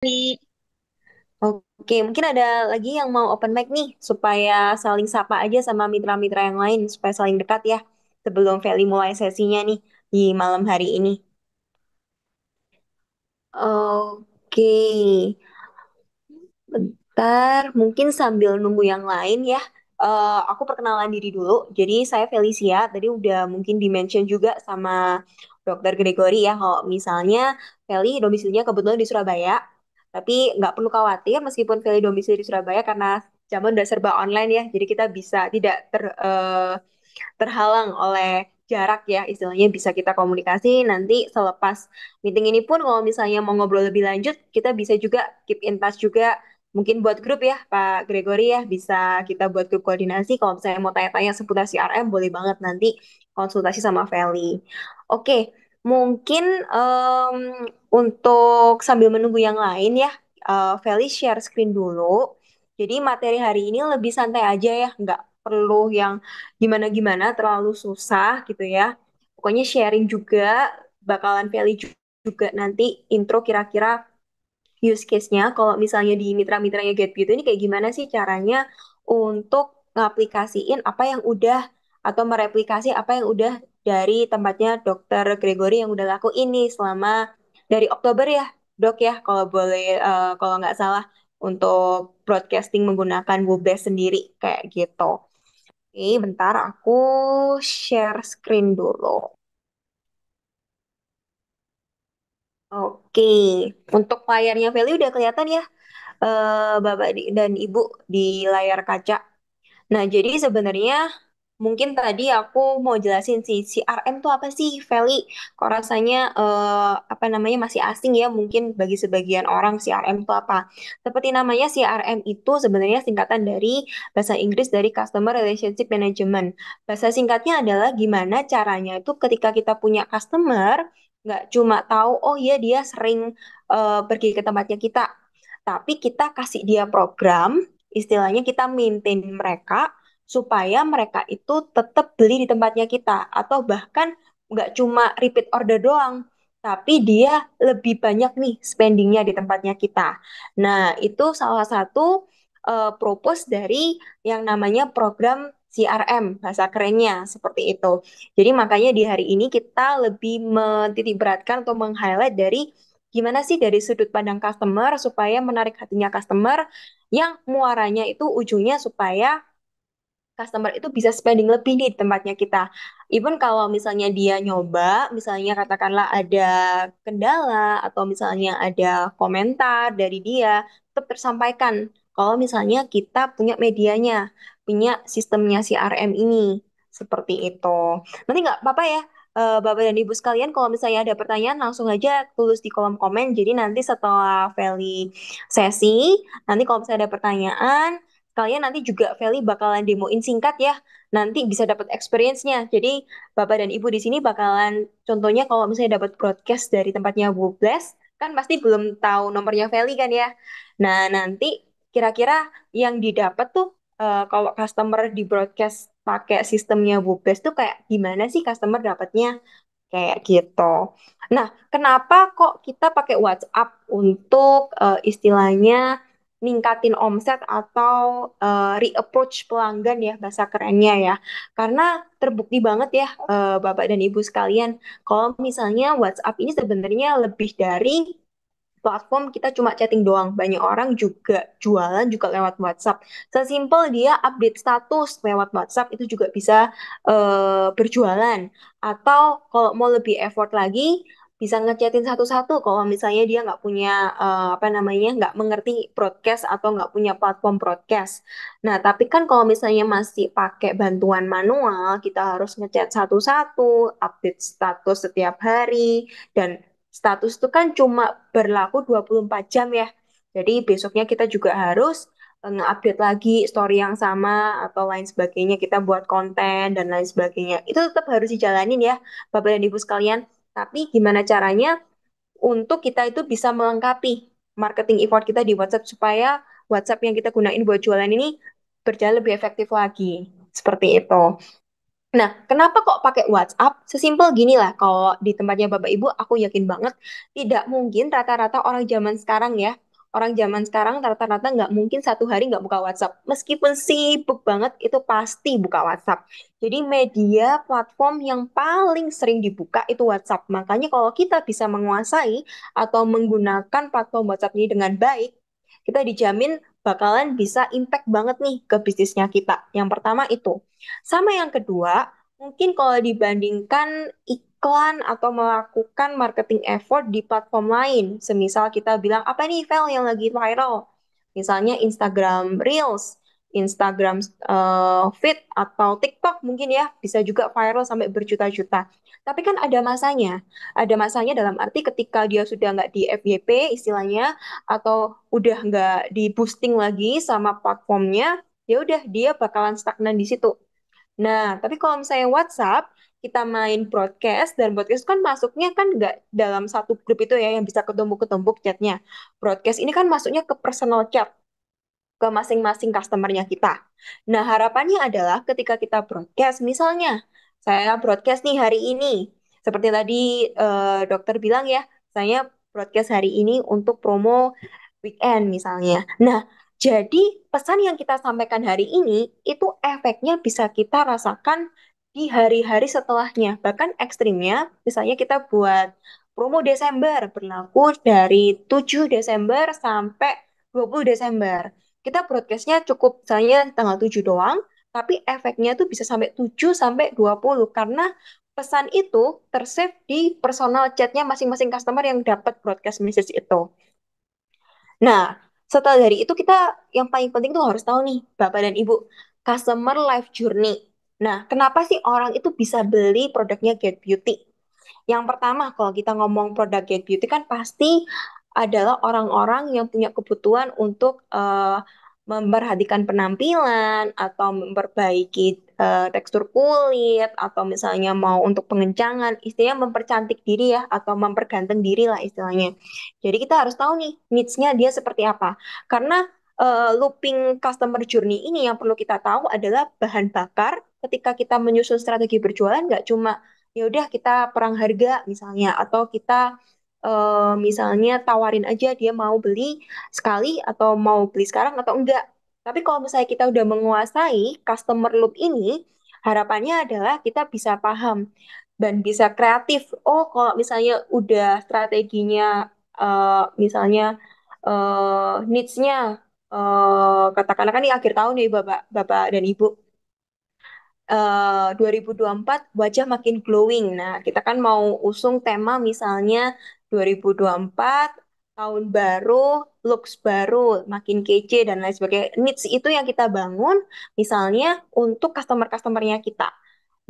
Nih, Oke, mungkin ada lagi yang mau open mic nih, supaya saling sapa aja sama mitra-mitra yang lain, supaya saling dekat ya, sebelum Feli mulai sesinya nih di malam hari ini. Oke, bentar, mungkin sambil nunggu yang lain ya, aku perkenalan diri dulu. Jadi saya Felicia, tadi udah mungkin di-mention juga sama Dokter Gregory ya, kalau misalnya Feli domisilinya kebetulan di Surabaya, tapi nggak perlu khawatir meskipun Feli domisili di Surabaya karena zaman udah serba online ya, jadi kita bisa tidak terhalang oleh jarak ya, istilahnya bisa kita komunikasi nanti selepas meeting ini pun kalau misalnya mau ngobrol lebih lanjut kita bisa juga keep in touch juga, mungkin buat grup ya Pak Gregory ya, bisa kita buat grup koordinasi kalau misalnya mau tanya-tanya seputar CRM boleh banget nanti konsultasi sama Feli. Oke, mungkin untuk sambil menunggu yang lain ya, Feli share screen dulu. Jadi materi hari ini lebih santai aja ya, nggak perlu yang gimana-gimana terlalu susah gitu ya. Pokoknya sharing juga, bakalan Feli juga nanti intro kira-kira use case-nya kalau misalnya di mitra-mitranya GetBeauty ini kayak gimana sih caranya untuk ngaplikasiin apa yang udah atau mereplikasi apa yang udah dari tempatnya Dokter Gregory yang udah laku ini selama dari Oktober ya, Dok ya, kalau boleh kalau nggak salah untuk broadcasting menggunakan Wubes sendiri kayak gitu. Oke, bentar aku share screen dulu. Oke, untuk layarnya Feli udah kelihatan ya, Bapak dan Ibu di layar kaca. Nah, jadi sebenarnya mungkin tadi aku mau jelasin sih CRM tuh apa sih, Feli? Kok rasanya apa namanya masih asing ya mungkin bagi sebagian orang CRM itu apa? Seperti namanya CRM itu sebenarnya singkatan dari bahasa Inggris dari Customer Relationship Management. Bahasa singkatnya adalah gimana caranya itu ketika kita punya customer nggak cuma tahu oh iya dia sering pergi ke tempatnya kita, tapi kita kasih dia program, istilahnya kita maintain mereka supaya mereka itu tetap beli di tempatnya kita atau bahkan nggak cuma repeat order doang, tapi dia lebih banyak nih spendingnya di tempatnya kita. Nah, itu salah satu purpose dari yang namanya program CRM, bahasa kerennya seperti itu. Jadi makanya di hari ini kita lebih mentitik beratkan atau meng-highlight dari gimana sih dari sudut pandang customer supaya menarik hatinya customer yang muaranya itu ujungnya supaya customer itu bisa spending lebih nih di tempatnya kita. Even kalau misalnya dia nyoba, misalnya katakanlah ada kendala atau misalnya ada komentar dari dia, tetap tersampaikan. Kalau misalnya kita punya medianya, punya sistemnya CRM ini, seperti itu. Nanti nggak apa-apa ya, Bapak dan Ibu sekalian, kalau misalnya ada pertanyaan langsung aja tulis di kolom komen. Jadi nanti setelah Feli sesi, nanti kalau misalnya ada pertanyaan, kalian nanti juga Feli bakalan demoin singkat ya. Nanti bisa dapat experience-nya. Jadi Bapak dan Ibu di sini bakalan contohnya kalau misalnya dapat broadcast dari tempatnya Bu Bless, kan pasti belum tahu nomornya Feli kan ya. Nah, nanti kira-kira yang didapat tuh kalau customer di broadcast pakai sistemnya Bu Bless tuh kayak gimana sih customer dapatnya? Kayak gitu. Nah, kenapa kok kita pakai WhatsApp untuk istilahnya ningkatin omset atau re-approach pelanggan ya bahasa kerennya ya. Karena terbukti banget ya Bapak dan Ibu sekalian, kalau misalnya WhatsApp ini sebenarnya lebih dari platform kita cuma chatting doang. Banyak orang juga jualan juga lewat WhatsApp. Sesimpel dia update status lewat WhatsApp itu juga bisa berjualan. Atau kalau mau lebih effort lagi, bisa ngechatin satu-satu kalau misalnya dia nggak punya apa namanya nggak mengerti broadcast atau nggak punya platform broadcast. Nah, tapi kan kalau misalnya masih pakai bantuan manual, kita harus ngechat satu-satu, update status setiap hari, dan status itu kan cuma berlaku 24 jam ya. Jadi besoknya kita juga harus nge-update lagi story yang sama atau lain sebagainya, kita buat konten dan lain sebagainya. Itu tetap harus dijalanin ya, Bapak dan Ibu sekalian. Tapi gimana caranya untuk kita itu bisa melengkapi marketing effort kita di WhatsApp supaya WhatsApp yang kita gunain buat jualan ini berjalan lebih efektif lagi. Seperti itu. Nah, kenapa kok pakai WhatsApp? Sesimpel gini lah, kalau di tempatnya Bapak Ibu, aku yakin banget tidak mungkin rata-rata orang zaman sekarang ya, orang zaman sekarang rata-rata nggak mungkin satu hari nggak buka WhatsApp. Meskipun sibuk banget, itu pasti buka WhatsApp. Jadi media platform yang paling sering dibuka itu WhatsApp. Makanya kalau kita bisa menguasai atau menggunakan platform WhatsApp ini dengan baik, kita dijamin bakalan bisa impact banget nih ke bisnisnya kita. Yang pertama itu. Sama yang kedua, mungkin kalau dibandingkan iklan atau melakukan marketing effort di platform lain, semisal kita bilang apa nih Vel yang lagi viral, misalnya Instagram Reels, Instagram Feed atau TikTok mungkin ya bisa juga viral sampai berjuta-juta. Tapi kan ada masanya dalam arti ketika dia sudah nggak di FYP istilahnya atau udah nggak di boosting lagi sama platformnya, ya udah dia bakalan stagnan di situ. Nah, tapi kalau misalnya WhatsApp, kita main broadcast, dan broadcast kan masuknya kan nggak dalam satu grup itu ya, yang bisa ketumbuk-ketumbuk chatnya. Broadcast ini kan masuknya ke personal chat, ke masing-masing customernya kita. Nah, harapannya adalah ketika kita broadcast, misalnya saya broadcast nih hari ini, seperti tadi dokter bilang ya, saya broadcast hari ini untuk promo weekend misalnya. Nah, jadi pesan yang kita sampaikan hari ini itu efeknya bisa kita rasakan di hari-hari setelahnya. Bahkan ekstrimnya, misalnya kita buat promo Desember berlaku dari 7 Desember sampai 20 Desember. Kita broadcastnya cukup misalnya tanggal 7 doang, tapi efeknya tuh bisa sampai 7 sampai 20 karena pesan itu tersave di personal chatnya masing-masing customer yang dapat broadcast message itu. Nah, setelah dari itu kita yang paling penting tuh harus tahu nih, Bapak dan Ibu, customer life journey. Nah, kenapa sih orang itu bisa beli produknya Get Beauty? Yang pertama, kalau kita ngomong produk Get Beauty kan pasti adalah orang-orang yang punya kebutuhan untuk memperhatikan penampilan atau memperbaiki tekstur kulit atau misalnya mau untuk pengencangan, istilahnya mempercantik diri ya atau memperganteng diri lah istilahnya. Jadi kita harus tahu nih needs-nya dia seperti apa. Karena looping customer journey ini yang perlu kita tahu adalah bahan bakar ketika kita menyusun strategi berjualan nggak cuma ya udah kita perang harga misalnya atau kita misalnya tawarin aja dia mau beli sekali atau mau beli sekarang atau enggak. Tapi kalau misalnya kita udah menguasai customer loop ini, harapannya adalah kita bisa paham dan bisa kreatif. Oh, kalau misalnya udah strateginya misalnya needs-nya katakanlah kan di akhir tahun nih Bapak, Bapak dan Ibu 2024 wajah makin glowing. Nah, kita kan mau usung tema misalnya 2024 tahun baru, looks baru, makin kece dan lain sebagainya. Needs itu yang kita bangun misalnya untuk customer-customernya kita.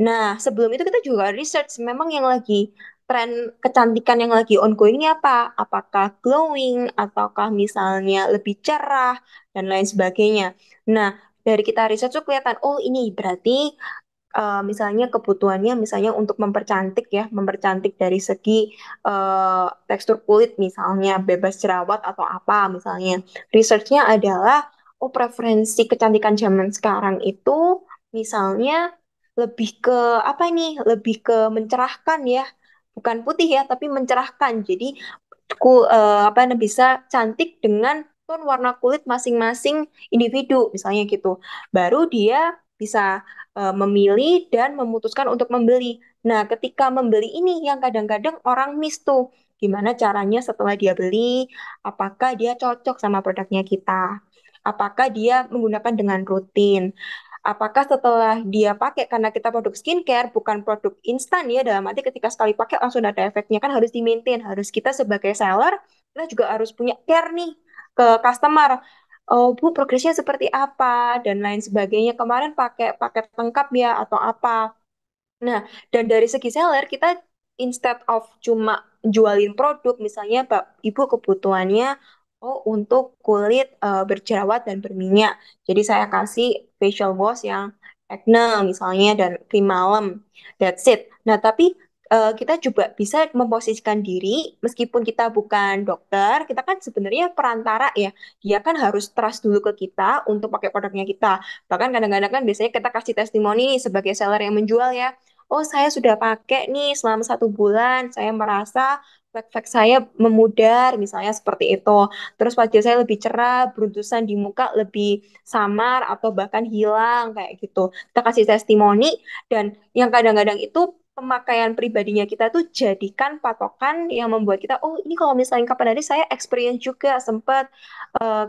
Nah, sebelum itu kita juga research memang yang lagi tren kecantikan yang lagi ongoing ini apa? Apakah glowing ataukah misalnya lebih cerah dan lain sebagainya. Nah, dari kita riset tuh kelihatan, oh ini berarti misalnya kebutuhannya misalnya untuk mempercantik ya, mempercantik dari segi tekstur kulit misalnya bebas jerawat atau apa misalnya. Researchnya adalah oh preferensi kecantikan zaman sekarang itu misalnya lebih ke apa nih? Lebih ke mencerahkan ya, bukan putih ya, tapi mencerahkan. Jadi apa bisa cantik dengan tone warna kulit masing-masing individu misalnya gitu. Baru dia bisa memilih dan memutuskan untuk membeli. Nah, ketika membeli ini yang kadang-kadang orang miss tuh. Gimana caranya setelah dia beli, apakah dia cocok sama produknya kita? Apakah dia menggunakan dengan rutin? Apakah setelah dia pakai karena kita produk skincare bukan produk instan ya dalam arti ketika sekali pakai langsung ada efeknya kan harus di-maintain harus kita sebagai seller kita juga harus punya care nih ke customer. Oh, Bu, progresnya seperti apa dan lain sebagainya. Kemarin pakai paket lengkap ya atau apa. Nah, dan dari segi seller, kita instead of cuma jualin produk, misalnya Ibu kebutuhannya, oh untuk kulit berjerawat dan berminyak. Jadi saya kasih facial wash yang acne misalnya dan krim malam. That's it. Nah, tapi kita juga bisa memposisikan diri, meskipun kita bukan dokter, kita kan sebenarnya perantara ya. Dia kan harus trust dulu ke kita untuk pakai produknya kita. Bahkan kadang-kadang kan biasanya kita kasih testimoni nih sebagai seller yang menjual ya. Oh, saya sudah pakai nih selama 1 bulan. Saya merasa flek-flek saya memudar, misalnya seperti itu. Terus wajah saya lebih cerah, beruntusan di muka lebih samar atau bahkan hilang kayak gitu. Kita kasih testimoni dan yang kadang-kadang itu pemakaian pribadinya kita tuh jadikan patokan yang membuat kita, oh ini kalau misalnya kapan hari saya experience juga sempat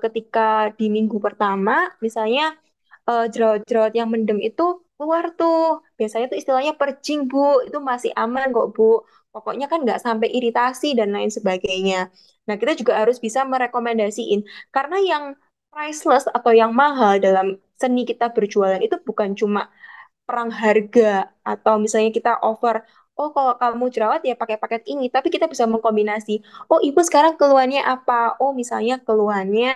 ketika di minggu pertama, misalnya jerawat-jerawat yang mendem itu keluar tuh. Biasanya tuh istilahnya perjing, Bu. Itu masih aman kok, Bu. Pokoknya kan nggak sampai iritasi dan lain sebagainya. Nah, kita juga harus bisa merekomendasiin. Karena yang priceless atau yang mahal dalam seni kita berjualan itu bukan cuma perang harga atau misalnya kita offer, oh kalau kamu jerawat ya pakai paket ini, tapi kita bisa mengkombinasi. Oh, ibu sekarang keluhannya apa? Oh, misalnya keluhannya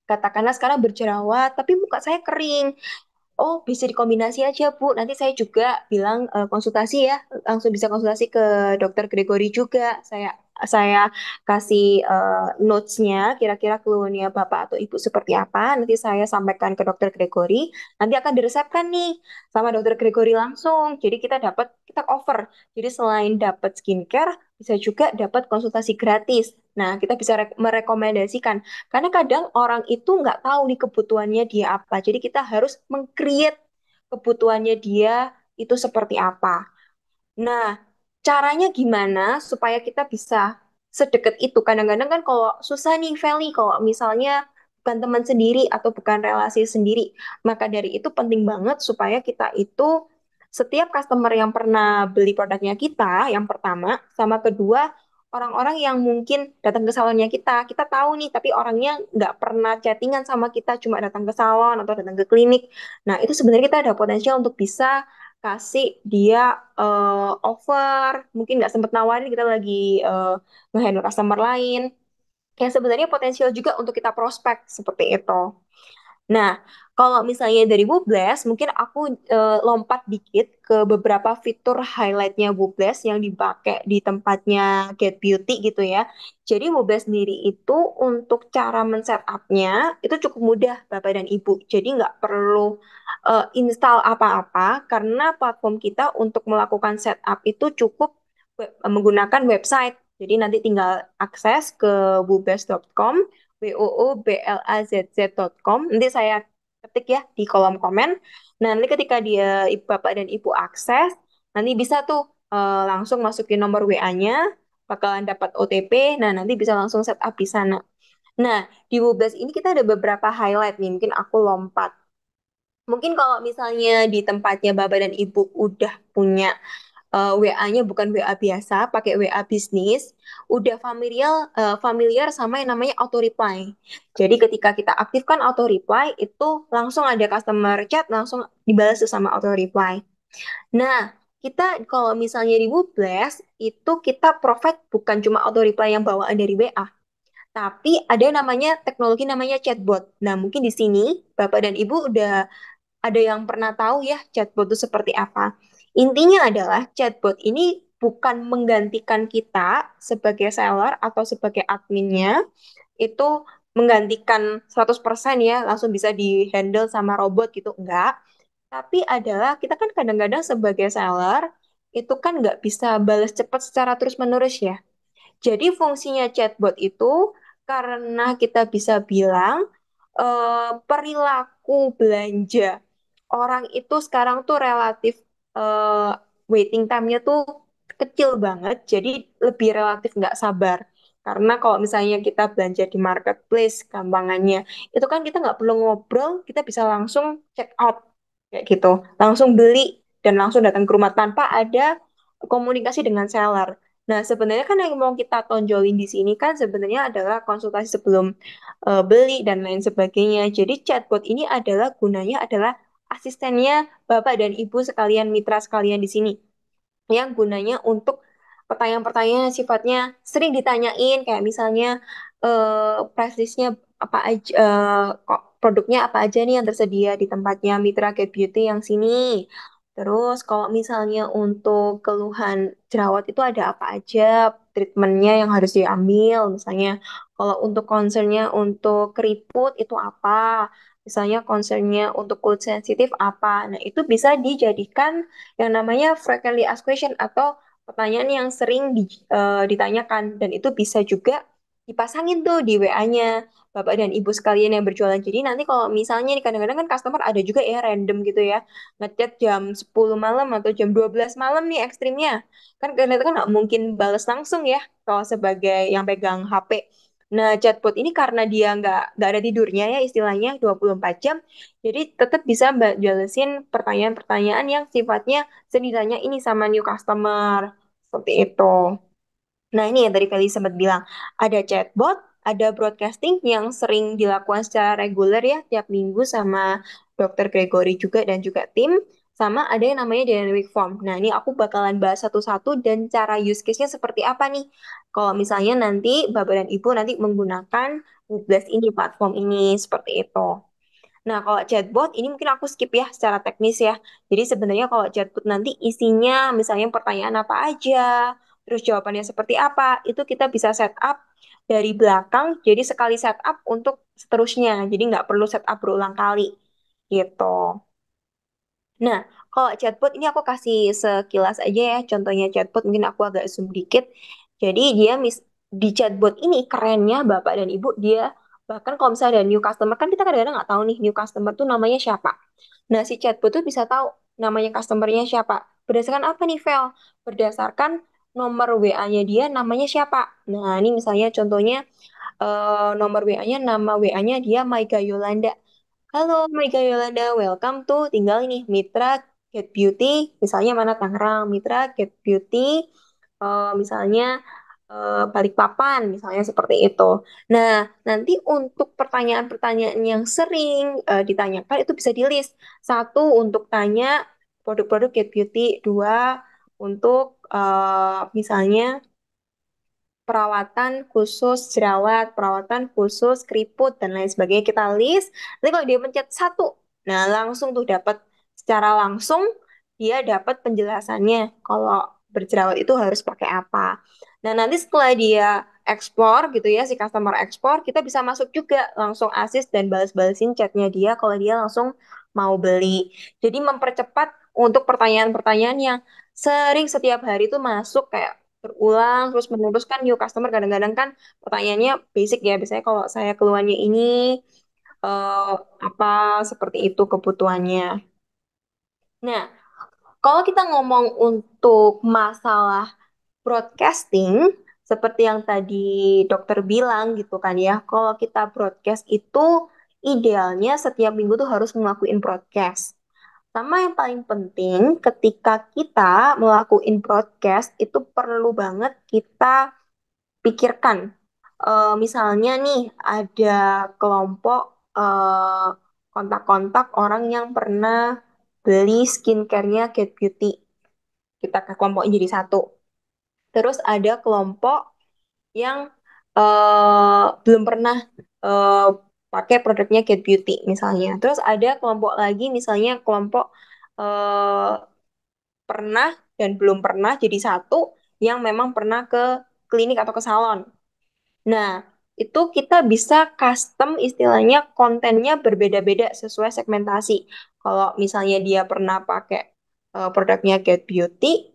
katakanlah sekarang berjerawat, tapi muka saya kering. Oh, bisa dikombinasi aja, Bu. Nanti saya juga bilang konsultasi ya, langsung bisa konsultasi ke Dokter Gregory juga. Saya kasih notes-nya, kira-kira keluhannya Bapak atau Ibu seperti apa. Nanti saya sampaikan ke Dokter Gregory. Nanti akan diresepkan nih sama Dokter Gregory langsung. Jadi kita offer. Jadi selain dapat skincare, bisa juga dapat konsultasi gratis. Nah, kita bisa merekomendasikan karena kadang orang itu nggak tahu nih kebutuhannya dia apa. Jadi kita harus meng-create kebutuhannya dia itu seperti apa. Nah, caranya gimana supaya kita bisa sedekat itu? Kadang-kadang kan kalau susah nih, Feli, kalau misalnya bukan teman sendiri atau bukan relasi sendiri. Maka dari itu penting banget supaya kita itu setiap customer yang pernah beli produknya kita, yang pertama, sama kedua, orang-orang yang mungkin datang ke salonnya kita tahu nih, tapi orangnya nggak pernah chattingan sama kita, cuma datang ke salon atau datang ke klinik. Nah, itu sebenarnya kita ada potensial untuk bisa kasih dia offer, mungkin nggak sempet nawarin kita lagi nge-handle customer lain, yang sebenarnya potensial juga untuk kita prospek seperti itu. Nah, kalau misalnya dari Wobless, mungkin aku lompat dikit ke beberapa fitur highlightnya Wobless yang dipakai di tempatnya Get Beauty gitu ya. Jadi Wobless sendiri itu untuk cara men-setupnya itu cukup mudah Bapak dan Ibu. Jadi nggak perlu install apa-apa karena platform kita untuk melakukan setup itu cukup menggunakan website. Jadi nanti tinggal akses ke wobless.com, wooblazz.com. Nanti saya ketik ya di kolom komen. Nah, nanti ketika Bapak dan Ibu akses, nanti bisa tuh langsung masukin nomor WA-nya, bakalan dapat OTP. Nah, nanti bisa langsung setup di sana. Nah, di Wobless ini kita ada beberapa highlight nih. Mungkin aku lompat. Mungkin kalau misalnya di tempatnya Bapak dan Ibu udah punya WA-nya bukan WA biasa, pakai WA bisnis, udah familiar sama yang namanya auto reply. Jadi ketika kita aktifkan auto reply, itu langsung ada customer chat, langsung dibalas tuh sama auto reply. Nah, kita kalau misalnya di Woodblast, itu kita provide bukan cuma auto reply yang bawaan dari WA, tapi ada namanya teknologi namanya chatbot. Nah, mungkin di sini Bapak dan Ibu udah ada yang pernah tahu ya chatbot itu seperti apa? Intinya adalah chatbot ini bukan menggantikan kita sebagai seller atau sebagai adminnya, itu menggantikan 100% ya, langsung bisa di-handle sama robot gitu, enggak. Tapi adalah kita kan kadang-kadang sebagai seller, itu kan nggak bisa balas cepat secara terus-menerus ya. Jadi fungsinya chatbot itu karena kita bisa bilang perilaku belanja orang itu sekarang tuh relatif eh, waiting time-nya tuh kecil banget, jadi lebih relatif nggak sabar. Karena kalau misalnya kita belanja di marketplace, gampangannya, itu kan kita nggak perlu ngobrol, kita bisa langsung check out kayak gitu, langsung beli dan langsung datang ke rumah tanpa ada komunikasi dengan seller. Nah, sebenarnya kan yang mau kita tonjolin di sini kan sebenarnya adalah konsultasi sebelum beli dan lain sebagainya. Jadi chatbot ini adalah gunanya adalah asistennya Bapak dan Ibu sekalian, mitra sekalian di sini yang gunanya untuk pertanyaan-pertanyaan yang sifatnya sering ditanyain kayak misalnya price list-nya apa aja, kok produknya apa aja nih yang tersedia di tempatnya Mitra Get Beauty yang sini. Terus kalau misalnya untuk keluhan jerawat itu ada apa aja, treatmentnya yang harus diambil. Misalnya kalau untuk concernnya untuk keriput itu apa, misalnya concernnya untuk kulit sensitif apa. Nah itu bisa dijadikan yang namanya frequently asked question atau pertanyaan yang sering ditanyakan dan itu bisa juga dipasangin tuh di WA-nya Bapak dan Ibu sekalian yang berjualan. Jadi nanti kalau misalnya nih kadang-kadang kan customer ada juga ya random gitu ya ngechat jam 10 malam atau jam 12 malam nih ekstrimnya. Kan kadang-kadang kan nggak mungkin bales langsung ya kalau sebagai yang pegang HP. Nah, chatbot ini karena dia nggak ada tidurnya ya istilahnya 24 jam, jadi tetap bisa Mbak jelasin pertanyaan-pertanyaan yang sifatnya setidaknya ini sama new customer. Seperti itu. Nah, ini yang tadi Feli sempat bilang, ada chatbot, ada broadcasting yang sering dilakukan secara reguler ya, tiap minggu sama Dokter Gregory juga dan juga tim, sama ada yang namanya dynamic form. Nah, ini aku bakalan bahas satu-satu dan cara use case-nya seperti apa nih. Kalau misalnya nanti Bapak dan Ibu nanti menggunakan Webblast ini, platform ini, seperti itu. Nah, kalau chatbot ini mungkin aku skip ya secara teknis ya. Jadi sebenarnya kalau chatbot nanti isinya misalnya pertanyaan apa aja, terus jawabannya seperti apa, itu kita bisa setup dari belakang. Jadi sekali setup untuk seterusnya. Jadi nggak perlu setup berulang kali gitu. Nah, kalau chatbot ini aku kasih sekilas aja ya. Contohnya chatbot mungkin aku agak zoom dikit. Jadi dia di chatbot ini kerennya Bapak dan Ibu dia bahkan kalau misalnya ada new customer kan kita kadang-kadang nggak tahu nih new customer tuh namanya siapa. Nah, si chatbot tuh bisa tahu namanya customernya siapa. Berdasarkan apa nih, Vel? Berdasarkan nomor WA-nya dia namanya siapa. Nah, ini misalnya contohnya nomor WA-nya, nama WA-nya dia Maika Yolanda. Halo Maika Yolanda, welcome to tinggal ini Mitra Get Beauty, misalnya mana Tangerang, Mitra Get Beauty, misalnya Balikpapan, misalnya seperti itu. Nah, nanti untuk pertanyaan-pertanyaan yang sering ditanyakan itu bisa di list. Satu untuk tanya produk-produk Get Beauty, dua untuk misalnya perawatan khusus jerawat, perawatan khusus keriput, dan lain sebagainya kita list. Nanti kalau dia pencet satu, nah langsung tuh dapat secara langsung dia dapat penjelasannya kalau berjerawat itu harus pakai apa. Nah nanti setelah dia explore gitu ya, si customer explore, kita bisa masuk juga langsung assist dan balas-balasin chatnya dia kalau dia langsung mau beli. Jadi mempercepat untuk pertanyaan-pertanyaan yang sering setiap hari itu masuk kayak berulang terus menerus kan new customer kadang-kadang kan pertanyaannya basic ya biasanya kalau saya keluarnya ini eh, apa seperti itu kebutuhannya. Nah, kalau kita ngomong untuk masalah broadcasting seperti yang tadi dokter bilang gitu kan ya, kalau kita broadcast itu idealnya setiap minggu tuh harus ngelakuin broadcast. Sama yang paling penting ketika kita melakukan broadcast itu perlu banget kita pikirkan. Misalnya nih ada kelompok eh, kontak-kontak orang yang pernah beli skincare-nya Get Beauty. Kita ke kelompoknya jadi satu. Terus ada kelompok yang belum pernah eh, pakai produknya Get Beauty misalnya. Terus ada kelompok lagi misalnya kelompok eh, pernah dan belum pernah jadi satu yang memang pernah ke klinik atau ke salon. Nah, itu kita bisa custom istilahnya kontennya berbeda-beda sesuai segmentasi. Kalau misalnya dia pernah pakai produknya Get Beauty,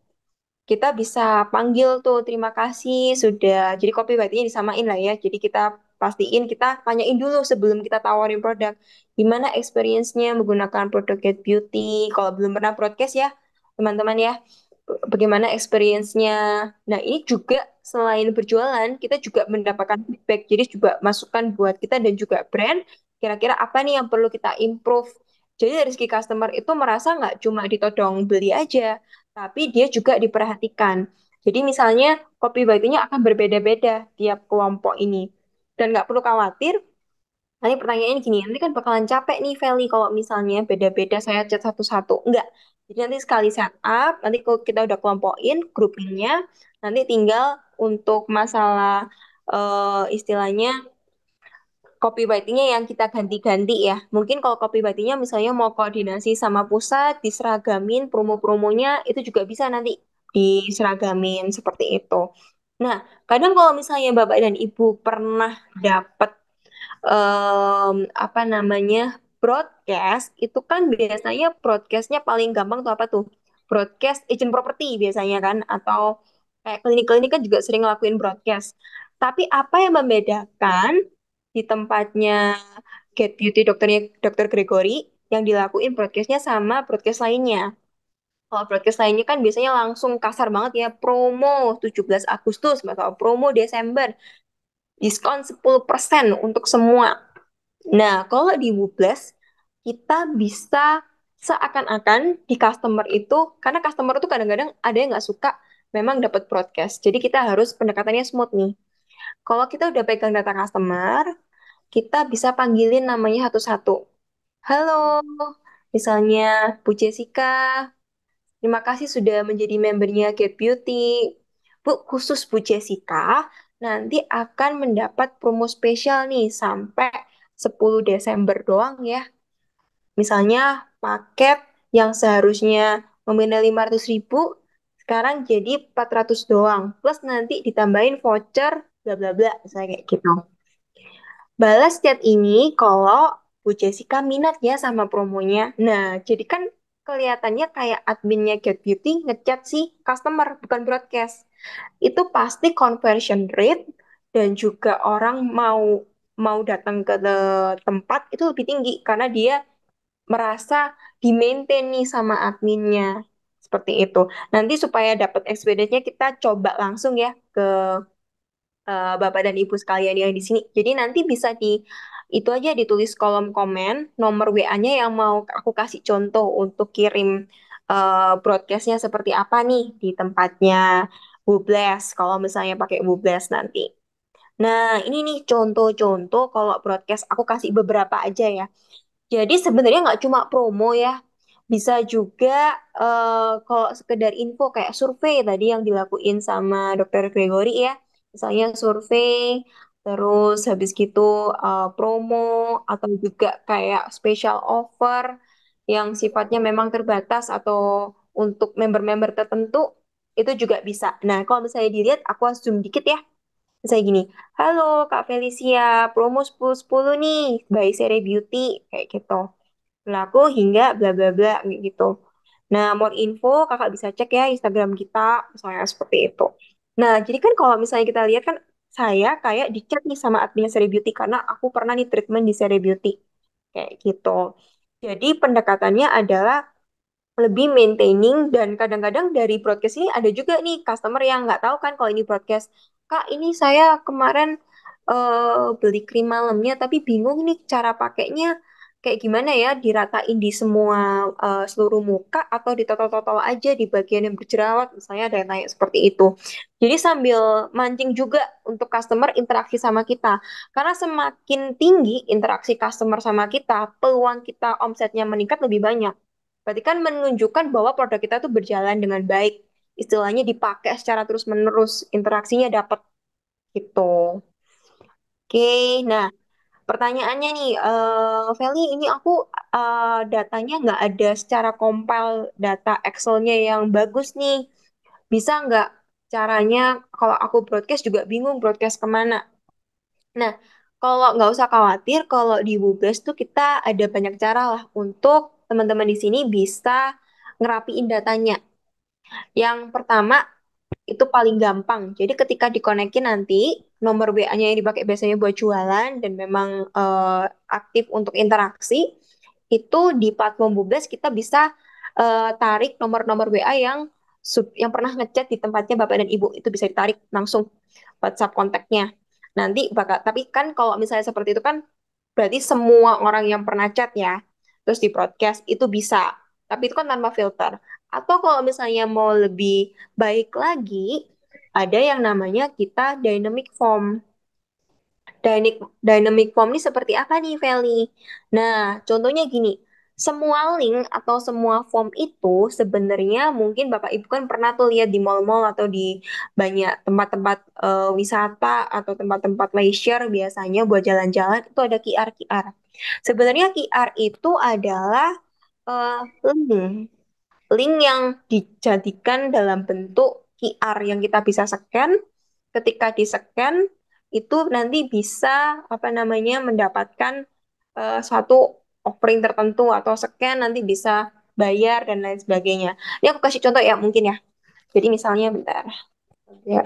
kita bisa panggil tuh terima kasih sudah. Jadi copywritingnya disamain lah ya. Jadi kita pastiin kita tanyain dulu sebelum kita tawarin produk. Gimana experience-nya menggunakan produk Get Beauty? Kalau belum pernah broadcast ya, teman-teman ya bagaimana experience-nya. Nah, ini juga selain berjualan, kita juga mendapatkan feedback. Jadi juga masukan buat kita dan juga brand, kira-kira apa nih yang perlu kita improve. Jadi dari segi customer itu merasa nggak cuma ditodong beli aja, tapi dia juga diperhatikan. Jadi misalnya copywriting-nya akan berbeda-beda tiap kelompok ini. Dan nggak perlu khawatir, nanti pertanyaannya gini, nanti kan bakalan capek nih Feli kalau misalnya beda-beda saya chat satu-satu. Enggak. Jadi nanti sekali setup, nanti kalau kita udah kelompokin groupingnya, nanti tinggal untuk masalah istilahnya copywriting-nya yang kita ganti-ganti ya. Mungkin kalau copywriting-nya misalnya mau koordinasi sama pusat, diseragamin promo-promonya, itu juga bisa nanti diseragamin seperti itu. Nah, kadang kalau misalnya Bapak dan Ibu pernah dapat apa namanya broadcast itu kan biasanya broadcastnya paling gampang tuh apa tuh broadcast agent property biasanya kan atau Kayak klinik-klinik kan juga sering ngelakuin broadcast. Tapi apa yang membedakan di tempatnya Get Beauty dokter Gregory yang dilakuin broadcastnya sama broadcast lainnya? Kalau broadcast lainnya kan biasanya langsung kasar banget ya, promo 17 Agustus atau promo Desember, diskon 10% untuk semua. Nah, kalau di Wooblas, kita bisa seakan-akan di customer itu, karena customer itu kadang-kadang ada yang nggak suka memang dapat broadcast. Jadi kita harus pendekatannya smooth nih. Kalau kita udah pegang data customer, kita bisa panggilin namanya satu-satu. Halo, misalnya Bu Jessica, terima kasih sudah menjadi membernya Get Beauty. Bu, khusus Bu Jessica, nanti akan mendapat promo spesial nih sampai 10 Desember doang ya. Misalnya paket yang seharusnya nominal 500.000, sekarang jadi 400 doang. Plus nanti ditambahin voucher, bla bla bla, misalnya kayak gitu. Balas chat ini kalau Bu Jessica minat ya sama promonya. Nah, jadi kan kelihatannya kayak adminnya Get Beauty ngechat si customer, bukan broadcast. Itu pasti conversion rate dan juga orang mau mau datang ke tempat itu lebih tinggi karena dia merasa di-maintain nih sama adminnya. Seperti itu. Nanti supaya dapat experience-nya kita coba langsung ya ke Bapak dan Ibu sekalian yang di sini. Jadi nanti bisa itu aja ditulis kolom komen nomor WA-nya yang mau aku kasih contoh untuk kirim broadcast-nya seperti apa nih di tempatnya Wubles kalau misalnya pakai Wubles nanti. Nah, ini nih contoh-contoh kalau broadcast aku kasih beberapa aja ya. Jadi sebenarnya nggak cuma promo ya, bisa juga kalau sekedar info kayak survei tadi yang dilakuin sama Dokter Gregory ya, misalnya survei, terus habis gitu promo atau juga kayak special offer yang sifatnya memang terbatas atau untuk member-member tertentu itu juga bisa. Nah, kalau misalnya dilihat, aku zoom dikit ya. Misalnya gini, halo Kak Felicia, promo 10-10 nih, by Sere Beauty, kayak gitu. Berlaku hingga bla bla bla kayak gitu. Nah, more info kakak bisa cek ya Instagram kita, misalnya seperti itu. Nah, jadi kan kalau misalnya kita lihat kan saya kayak di chat nih sama adminnya Sere Beauty karena aku pernah nih treatment di Sere Beauty kayak gitu. Jadi pendekatannya adalah lebih maintaining dan kadang-kadang dari broadcast ini ada juga nih customer yang nggak tahu kan kalau ini broadcast. Kak, ini saya kemarin beli krim malamnya tapi bingung nih cara pakainya kayak gimana ya diratain di semua seluruh muka atau ditotol-totol aja di bagian yang berjerawat misalnya ada yang tanya seperti itu. Jadi sambil mancing juga untuk customer interaksi sama kita. Karena semakin tinggi interaksi customer sama kita, peluang kita omsetnya meningkat lebih banyak. Berarti kan menunjukkan bahwa produk kita tuh berjalan dengan baik. Istilahnya dipakai secara terus-menerus, interaksinya dapat gitu. Oke, nah pertanyaannya nih, Feli, ini aku datanya nggak ada secara compile data Excel-nya yang bagus nih. Bisa nggak caranya kalau aku broadcast juga bingung broadcast kemana? Nah, kalau nggak usah khawatir, kalau di Wubes tuh kita ada banyak cara lah untuk teman-teman di sini bisa ngerapiin datanya. Yang pertama, itu paling gampang. Jadi ketika dikonekin nanti, nomor WA-nya yang dipakai biasanya buat jualan dan memang aktif untuk interaksi, itu di platform Bubes kita bisa tarik nomor-nomor WA yang pernah ngechat di tempatnya Bapak dan Ibu. Itu bisa ditarik langsung WhatsApp kontaknya. Nanti bakal, tapi kan kalau misalnya seperti itu kan berarti semua orang yang pernah chat ya, terus di broadcast itu bisa. Tapi itu kan tanpa filter. Atau kalau misalnya mau lebih baik lagi, ada yang namanya kita dynamic form. Dynamic form ini seperti apa nih, Feli? Nah, contohnya gini, semua link atau semua form itu sebenarnya mungkin Bapak Ibu kan pernah tuh lihat di mall-mall atau di banyak tempat-tempat wisata atau tempat-tempat leisure biasanya buat jalan-jalan itu ada QR. Sebenarnya QR itu adalah link yang dijadikan dalam bentuk QR yang kita bisa scan. Ketika di-scan itu nanti bisa apa namanya mendapatkan suatu offering tertentu atau scan nanti bisa bayar dan lain sebagainya. Ini aku kasih contoh ya mungkin ya. Jadi misalnya bentar. Ya,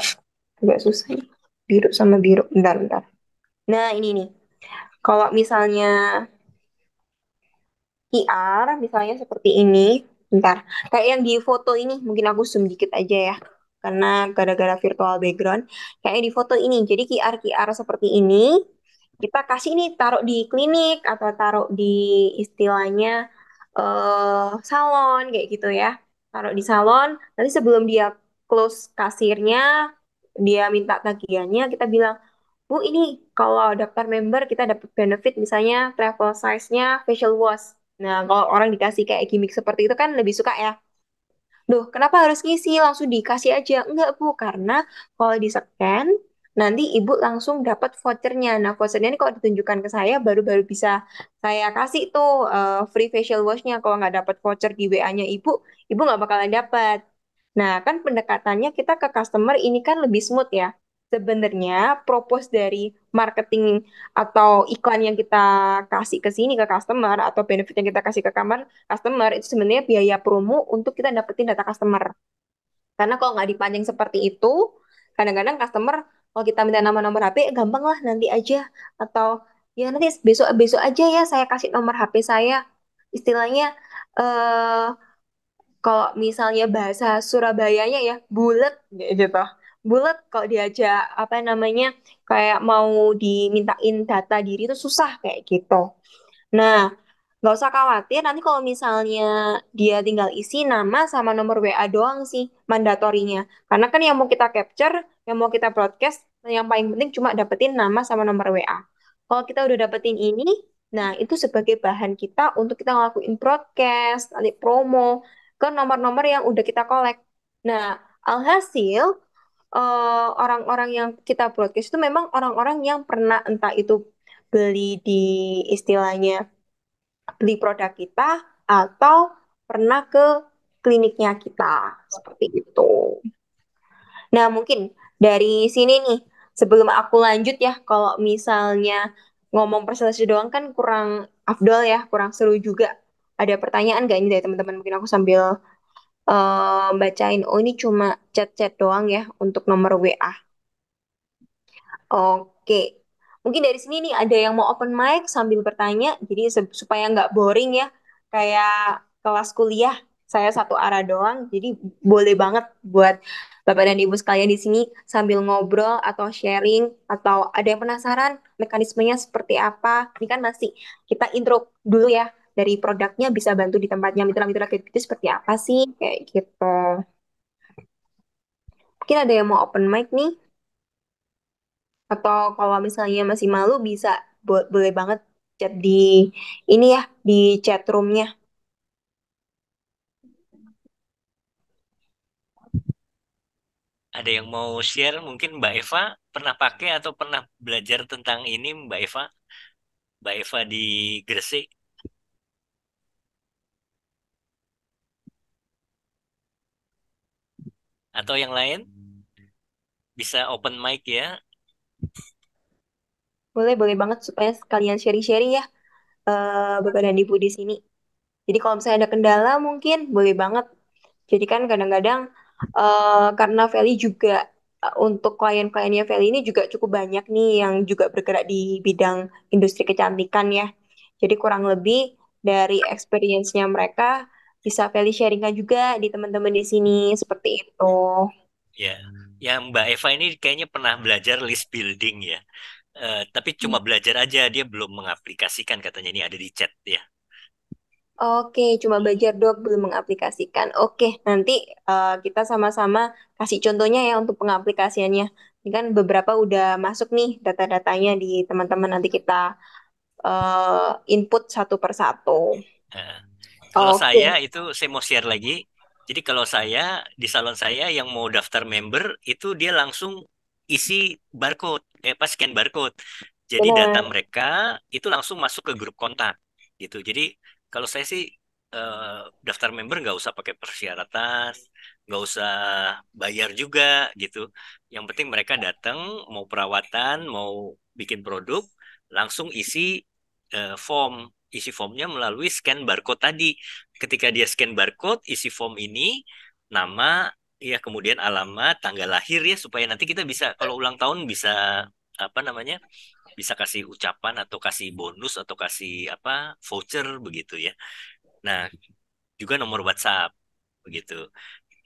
agak susah nih. Biru sama biru. Bentar, bentar. Nah, ini nih. Kalau misalnya QR, misalnya seperti ini. Bentar. Kayak yang di foto ini, mungkin aku zoom dikit aja ya. Karena gara-gara virtual background. Kayak di foto ini. Jadi QR-QR seperti ini. Kita kasih nih, taruh di klinik atau taruh di istilahnya salon, kayak gitu ya. Taruh di salon. Nanti sebelum dia close kasirnya, dia minta tagihannya, kita bilang, Bu, ini kalau daftar member kita dapat benefit misalnya travel size-nya facial wash. Nah, kalau orang dikasih kayak gimmick seperti itu kan lebih suka ya. Duh, kenapa harus ngisi? Langsung dikasih aja. Enggak, Bu, karena kalau di-scan, nanti Ibu langsung dapat vouchernya. Nah, vouchernya ini kalau ditunjukkan ke saya, baru-baru bisa saya kasih tuh free facial wash-nya. Kalau nggak dapat voucher di WA-nya Ibu, Ibu nggak bakalan dapat. Nah, kan pendekatannya kita ke customer ini kan lebih smooth ya. Sebenarnya propose dari marketing atau iklan yang kita kasih ke sini ke customer atau benefit yang kita kasih ke kamar customer itu sebenarnya biaya promo untuk kita dapetin data customer. Karena kalau nggak dipanjang seperti itu, kadang-kadang customer kalau kita minta nama nomor HP, gampang lah nanti aja atau ya nanti besok besok aja ya saya kasih nomor HP saya. Istilahnya eh kalau misalnya bahasa Surabayanya ya bulet gitu. Bulet kalau diajak apa namanya kayak mau dimintain data diri itu susah kayak gitu. Nah, nggak usah khawatir nanti kalau misalnya dia tinggal isi nama sama nomor WA doang sih mandatorinya. Karena kan yang mau kita capture, yang mau kita broadcast, yang paling penting cuma dapetin nama sama nomor WA. Kalau kita udah dapetin ini, nah itu sebagai bahan kita untuk kita ngelakuin broadcast, nanti promo ke nomor-nomor yang udah kita collect. Nah, alhasil orang-orang yang kita broadcast itu memang orang-orang yang pernah entah itu beli di istilahnya beli produk kita atau pernah ke kliniknya kita seperti itu. Nah, mungkin dari sini nih sebelum aku lanjut ya kalau misalnya ngomong presentasi doang kan kurang afdol ya, kurang seru juga. Ada pertanyaan gak ini dari teman-teman? Mungkin aku sambil bacain. Oh, ini cuma chat-chat doang ya untuk nomor WA. Oke, mungkin dari sini nih ada yang mau open mic sambil bertanya, jadi supaya nggak boring ya, kayak kelas kuliah, saya satu arah doang, jadi boleh banget buat Bapak dan Ibu sekalian di sini sambil ngobrol atau sharing, atau ada yang penasaran mekanismenya seperti apa. Ini kan masih kita intro dulu ya, dari produknya bisa bantu di tempatnya mitra-mitra kayak gitu seperti apa sih, kayak gitu. Mungkin ada yang mau open mic nih. Atau kalau misalnya masih malu bisa boleh banget chat di ini ya di chat roomnya. Ada yang mau share? Mungkin Mbak Eva pernah pakai atau pernah belajar tentang ini, Mbak Eva? Mbak Eva di Gresik. Atau yang lain? Bisa open mic ya. Boleh boleh banget supaya sekalian sharing-sharing ya Bapak dan Ibu di sini. Jadi kalau misalnya ada kendala mungkin boleh banget. Jadi kan kadang-kadang karena Feli juga untuk klien-kliennya Feli ini juga cukup banyak nih yang juga bergerak di bidang industri kecantikan ya. Jadi kurang lebih dari experience-nya mereka bisa Feli sharingkan juga di teman-teman di sini seperti itu. Ya, yang Mbak Eva ini kayaknya pernah belajar list building ya. Tapi cuma belajar aja, dia belum mengaplikasikan katanya ini ada di chat ya. Oke, cuma belajar doang belum mengaplikasikan. Oke, nanti kita sama-sama kasih contohnya ya untuk pengaplikasiannya. Ini kan beberapa udah masuk nih data-datanya di teman-teman nanti kita input satu per satu. Nah, kalau saya Oke, itu saya mau share lagi. Jadi kalau saya di salon saya yang mau daftar member itu dia langsung isi barcode, pas scan barcode. Jadi data benar. mereka itu langsung masuk ke grup kontak gitu. Jadi kalau saya sih daftar member nggak usah pakai persyaratan, nggak usah bayar juga gitu. Yang penting mereka datang mau perawatan, mau bikin produk, langsung isi form. Isi formnya melalui scan barcode tadi. Ketika dia scan barcode, isi form ini, nama, Iya, kemudian alamat, tanggal lahir ya, supaya nanti kita bisa kalau ulang tahun bisa apa namanya, bisa kasih ucapan atau kasih bonus atau kasih apa voucher begitu ya. Nah, juga nomor WhatsApp begitu.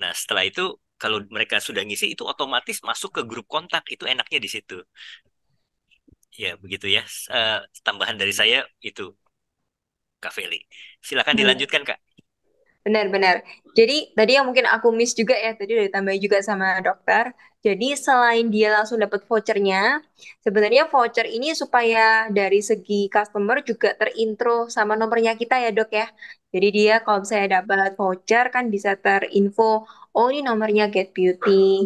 Nah, setelah itu kalau mereka sudah ngisi itu otomatis masuk ke grup kontak, itu enaknya di situ. Ya, begitu ya. Tambahan dari saya itu, Kak Feli. Silakan dilanjutkan, Kak. Benar-benar. Jadi tadi yang mungkin aku miss juga ya, tadi udah ditambahin juga sama dokter. Jadi selain dia langsung dapat vouchernya, sebenarnya voucher ini supaya dari segi customer juga terintro sama nomornya kita ya dok ya. Jadi dia kalau misalnya dapat voucher kan bisa terinfo, oh ini nomornya Get Beauty,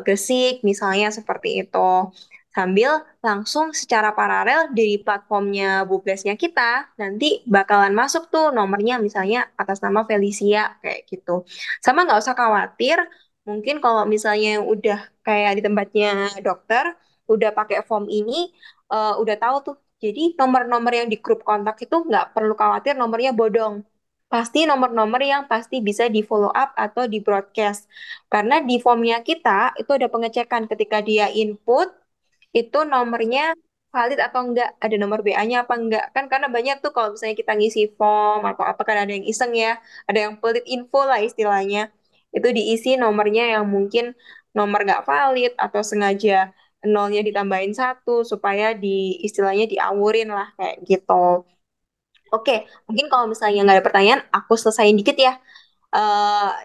Gesik misalnya seperti itu. Sambil langsung secara paralel dari platformnya Bublesnya kita nanti bakalan masuk tuh nomornya misalnya atas nama Felicia kayak gitu. Sama nggak usah khawatir, mungkin kalau misalnya yang udah kayak di tempatnya dokter, udah pakai form ini, udah tahu tuh. Jadi nomor-nomor yang di grup kontak itu nggak perlu khawatir nomornya bodong. Pasti nomor-nomor yang pasti bisa di follow up atau di broadcast. Karena di formnya kita itu ada pengecekan ketika dia input itu nomornya valid atau enggak, ada nomor BA-nya apa enggak. Kan karena banyak tuh kalau misalnya kita ngisi form atau apa kan ada yang iseng ya, ada yang pelit info lah istilahnya. Itu diisi nomornya yang mungkin nomor nggak valid atau sengaja nolnya ditambahin satu supaya di istilahnya diawurin lah kayak gitu. Oke, mungkin kalau misalnya nggak ada pertanyaan, aku selesaiin dikit ya.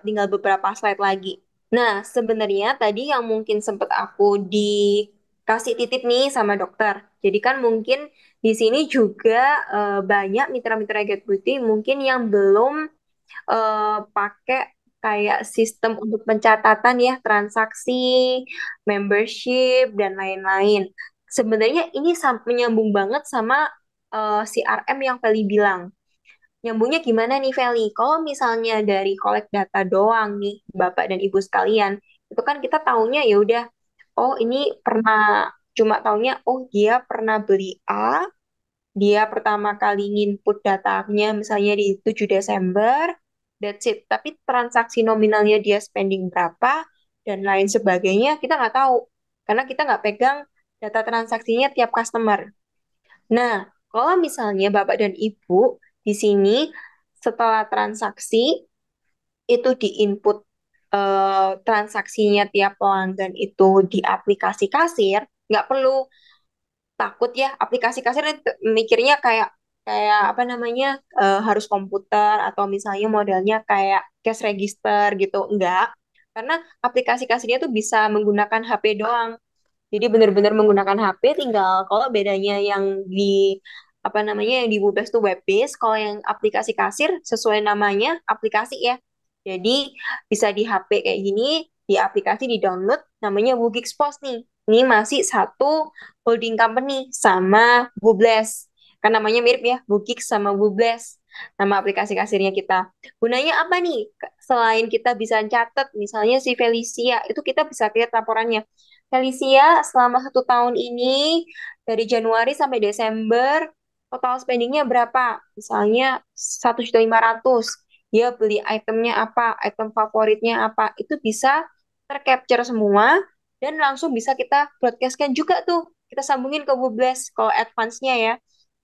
Tinggal beberapa slide lagi. Nah, sebenarnya tadi yang mungkin sempat aku dikasih titip nih sama dokter. Jadi kan mungkin di sini juga banyak mitra-mitra Get Beauty mungkin yang belum pakai kayak sistem untuk pencatatan ya, transaksi, membership, dan lain-lain. Sebenarnya ini menyambung banget sama CRM yang Feli bilang. Nyambungnya gimana nih Feli? Kalau misalnya dari collect data doang nih, Bapak dan Ibu sekalian, itu kan kita taunya ya udah, oh ini pernah cuma taunya, oh dia pernah beli A, dia pertama kali nginput datanya misalnya di 7 Desember, that's it. Tapi transaksi nominalnya dia spending berapa dan lain sebagainya kita nggak tahu. Karena kita nggak pegang data transaksinya tiap customer. Nah, kalau misalnya Bapak dan Ibu di sini setelah transaksi itu diinput transaksinya tiap pelanggan itu di aplikasi kasir, nggak perlu takut ya aplikasi kasir itu mikirnya kayak kayak apa namanya harus komputer atau misalnya modelnya kayak cash register gitu, enggak. Karena aplikasi kasirnya tuh bisa menggunakan HP doang. Jadi benar-benar menggunakan HP, tinggal kalau bedanya yang di apa namanya yang di Wubes tuh web based, kalau yang aplikasi kasir sesuai namanya aplikasi ya. Jadi bisa di HP kayak gini, di aplikasi di download namanya Wugix Post nih. Ini masih satu holding company sama Wubles. Kan namanya mirip ya, Wugix sama Wubles. Nama aplikasi kasirnya kita. Gunanya apa nih? Selain kita bisa catat, misalnya si Felicia, itu kita bisa lihat laporannya. Felicia selama 1 tahun ini dari Januari sampai Desember total spendingnya berapa? Misalnya 1.500.000. Dia beli itemnya apa, item favoritnya apa, itu bisa tercapture semua dan langsung bisa kita broadcastkan juga tuh. Kita sambungin ke Wubbles kalau advance-nya ya.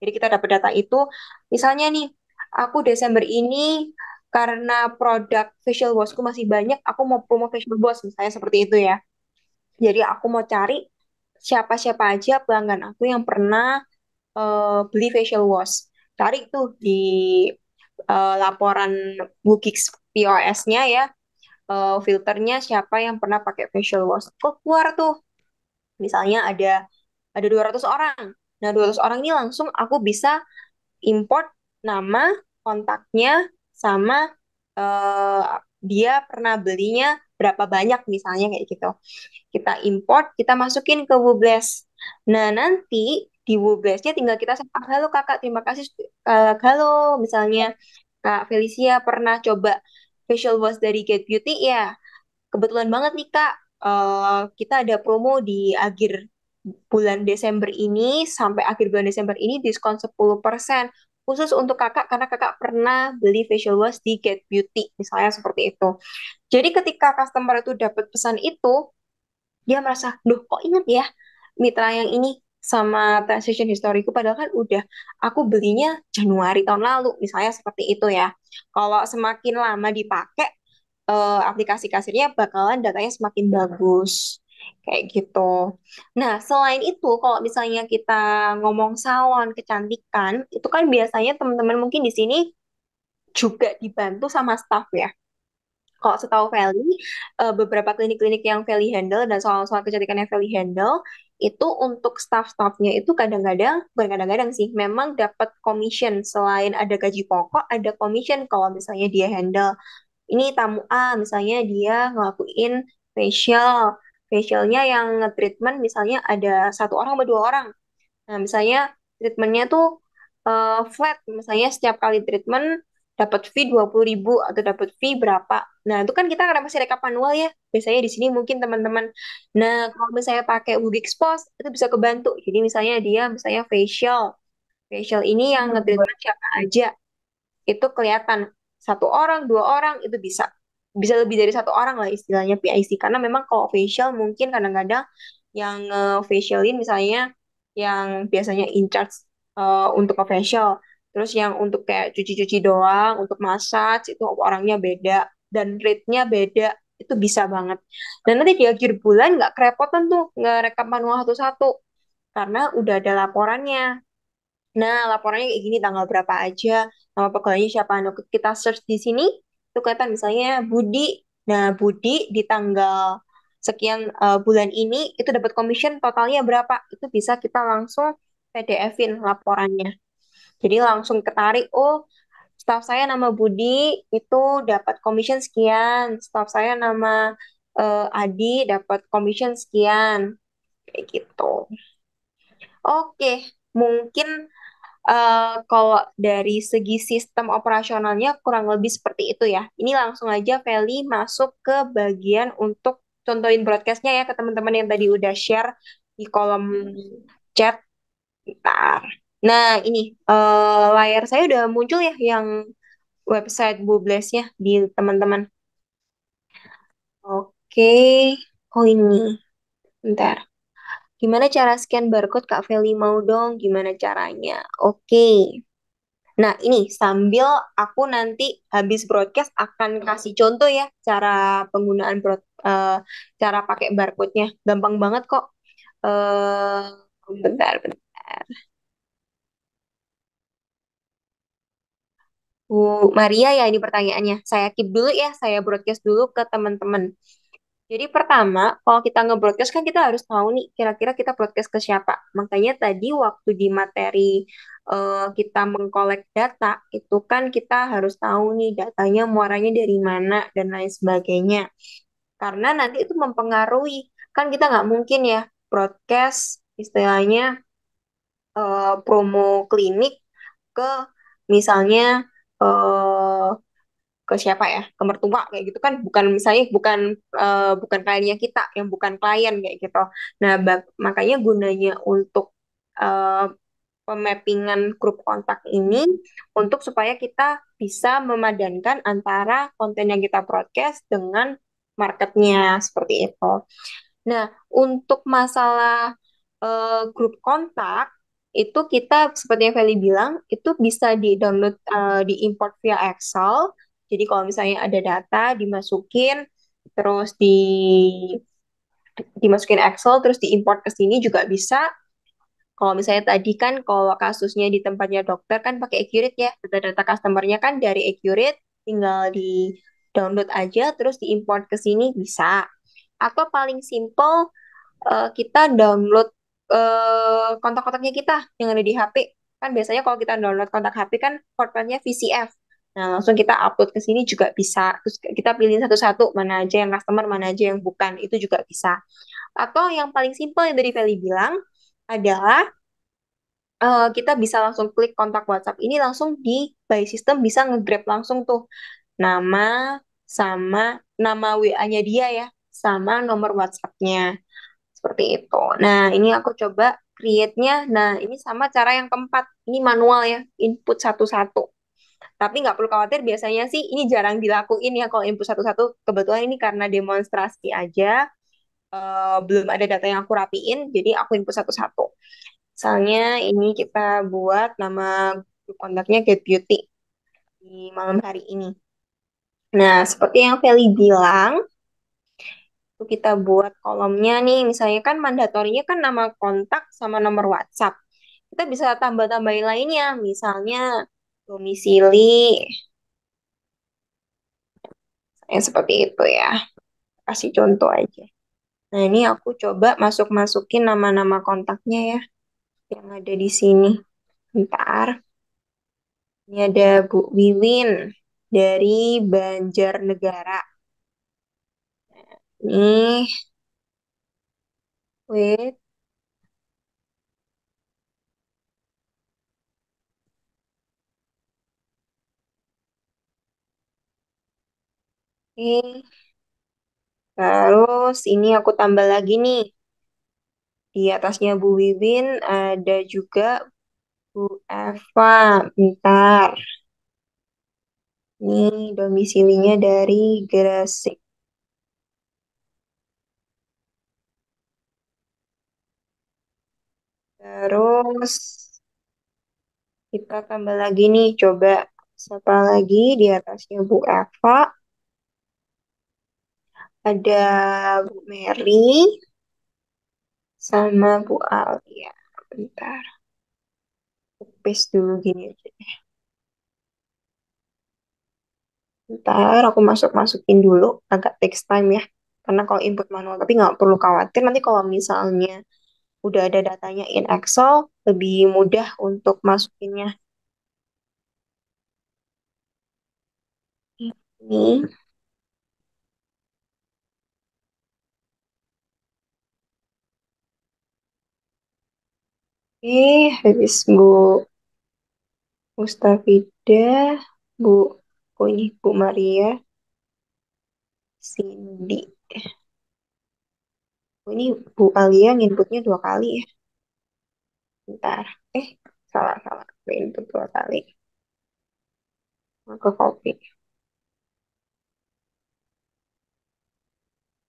Jadi kita dapat data itu. Misalnya nih, aku Desember ini karena produk facial washku masih banyak, aku mau promo facial wash misalnya seperti itu ya. Jadi aku mau cari siapa-siapa aja pelanggan aku yang pernah beli facial wash. Cari tuh di laporan Bookix POS-nya ya, filternya siapa yang pernah pakai facial wash. Kok keluar tuh, misalnya ada 200 orang. Nah, 200 orang ini langsung aku bisa import nama, kontaknya, sama eh, dia pernah belinya berapa banyak misalnya kayak gitu. Kita import, kita masukin ke Wooblast. Nah, nanti di Wooblastnya tinggal kita sepak, halo kakak, terima kasih, halo, misalnya Kak Felicia pernah coba facial wash dari Get Beauty, ya kebetulan banget nih Kak, kita ada promo di akhir bulan Desember ini, sampai akhir bulan Desember ini diskon 10%. khusus untuk kakak karena kakak pernah beli facial wash di Get Beauty, misalnya seperti itu. Jadi ketika customer itu dapat pesan itu, dia merasa, duh kok inget ya mitra yang ini sama transaction historiku, padahal kan udah aku belinya Januari tahun lalu, misalnya seperti itu ya. Kalau semakin lama dipakai, aplikasi kasirnya bakalan datanya semakin bagus. Kayak gitu. Nah, selain itu, kalau misalnya kita ngomong salon kecantikan, itu kan biasanya teman-teman mungkin di sini juga dibantu sama staff ya. Kalau setahu Feli, beberapa klinik-klinik yang Feli handle dan soal-soal kecantikan yang Feli handle, itu untuk staff-staffnya itu kadang-kadang, bukan kadang-kadang sih, memang dapat commission. Selain ada gaji pokok, ada commission kalau misalnya dia handle. Ini tamu A, misalnya dia ngelakuin facial. Facialnya yang nge-treatment misalnya ada satu orang atau dua orang. Nah, misalnya treatmentnya tuh flat, misalnya setiap kali treatment dapat fee 20.000 atau dapat fee berapa. Nah, itu kan kita karena masih rekap manual ya. Biasanya di sini mungkin teman-teman. Nah, kalau misalnya pakai Wig Expose, itu bisa kebantu. Jadi misalnya dia misalnya facial. Facial ini yang nge-treatment siapa aja. Itu kelihatan. Satu orang, dua orang, itu bisa. Bisa lebih dari satu orang lah istilahnya PIC. Karena memang kalau facial mungkin kadang-kadang yang facialin misalnya yang biasanya in charge untuk ke facial. Terus yang untuk kayak cuci-cuci doang, untuk massage itu orangnya beda dan rate-nya beda. Itu bisa banget. Dan nanti di akhir bulan nggak kerepotan tuh ngerekap manual satu-satu karena udah ada laporannya. Nah, laporannya kayak gini tanggal berapa aja, nama pegawainya siapa. Nah, kita search di sini, itu kelihatan misalnya Budi. Nah, Budi di tanggal sekian bulan ini itu dapat commission totalnya berapa. Itu bisa kita langsung PDF-in laporannya. Jadi langsung ketarik, oh, staff saya nama Budi itu dapat commission sekian, staff saya nama Adi dapat commission sekian, kayak gitu. Oke, mungkin kalau dari segi sistem operasionalnya kurang lebih seperti itu ya. Ini langsung aja Feli masuk ke bagian untuk contohin broadcastnya ya ke teman-teman yang tadi udah share di kolom chat. Bentar. Nah, ini layar saya udah muncul ya yang website Bublesnya di teman-teman. Oke. Oh ini. Bentar. Gimana cara scan barcode Kak Feli mau dong? Gimana caranya? Oke. Nah, ini sambil aku nanti habis broadcast akan kasih contoh ya cara penggunaan cara pakai barcode-nya. Gampang banget kok. Eh bentar, bentar. Bu Maria ya ini pertanyaannya. Saya keep dulu ya, saya broadcast dulu ke teman-teman. Jadi pertama, kalau kita nge-broadcast kan kita harus tahu nih kira-kira kita broadcast ke siapa. Makanya tadi waktu di materi kita mengkolek data, itu kan kita harus tahu nih datanya muaranya dari mana dan lain sebagainya. Karena nanti itu mempengaruhi. Kan kita nggak mungkin ya broadcast istilahnya promo klinik ke misalnya eh, ke siapa ya, ke mertua kayak gitu kan, bukan misalnya bukan kliennya kita yang bukan klien kayak gitu. Nah, makanya gunanya untuk eh, pemappingan grup kontak ini untuk supaya kita bisa memadankan antara konten yang kita broadcast dengan marketnya seperti itu. Nah, untuk masalah grup kontak itu kita seperti yang Feli bilang itu bisa di-download, di-import via Excel. Jadi kalau misalnya ada data dimasukin terus dimasukin Excel terus diimport ke sini juga bisa. Kalau misalnya tadi kan kalau kasusnya di tempatnya dokter kan pakai Accurate ya. Data-data customernya kan dari Accurate tinggal di download aja terus diimport ke sini bisa. Atau paling simple kita download kontak-kontaknya kita yang ada di HP. Kan biasanya kalau kita download kontak HP kan formatnya VCF. Nah, langsung kita upload ke sini juga bisa. Terus kita pilih satu-satu, mana aja yang customer, mana aja yang bukan. Itu juga bisa. Atau yang paling simpel yang dari Feli bilang adalah kita bisa langsung klik kontak WhatsApp ini langsung di by system bisa nge-grab langsung tuh nama sama nama WA-nya dia ya, sama nomor WhatsApp-nya. Seperti itu. Nah, ini aku coba create-nya, nah ini sama cara yang keempat. Ini manual ya, input satu-satu. Tapi nggak perlu khawatir, biasanya sih ini jarang dilakuin ya kalau input satu-satu. Kebetulan ini karena demonstrasi aja, belum ada data yang aku rapiin, jadi aku input satu-satu. Misalnya ini kita buat nama grup kontaknya Get Beauty di malam hari ini. Nah, seperti yang Feli bilang, itu kita buat kolomnya nih, misalnya kan mandatorinya kan nama kontak sama nomor WhatsApp. Kita bisa tambah-tambahin lainnya, misalnya domisili, yang seperti itu ya. Kasih contoh aja. Nah, ini aku coba masuk-masukin nama-nama kontaknya ya, yang ada di sini. Bentar. Ini ada Bu Wiwin dari Banjarnegara. Nih, wait, oke. Terus ini aku tambah lagi nih. Di atasnya Bu Wiwin ada juga Bu Eva. Bentar. Ini domisilinya dari Gresik. Terus kita tambah lagi nih. Coba siapa lagi di atasnya Bu Eva. Ada Bu Mary sama Bu Alia. Bentar. Aku paste dulu gini aja. Bentar, aku masuk-masukin dulu. Agak takes time ya. Karena kalau input manual, tapi nggak perlu khawatir. Nanti kalau misalnya udah ada datanya in Excel, lebih mudah untuk masukinnya. Ini, habis Bu Mustafida, Bu, oh ini Bu Maria, Cindy. Oh, ini Bu Alia inputnya dua kali ya. Bentar. Eh, salah. Input dua kali. Aku copy.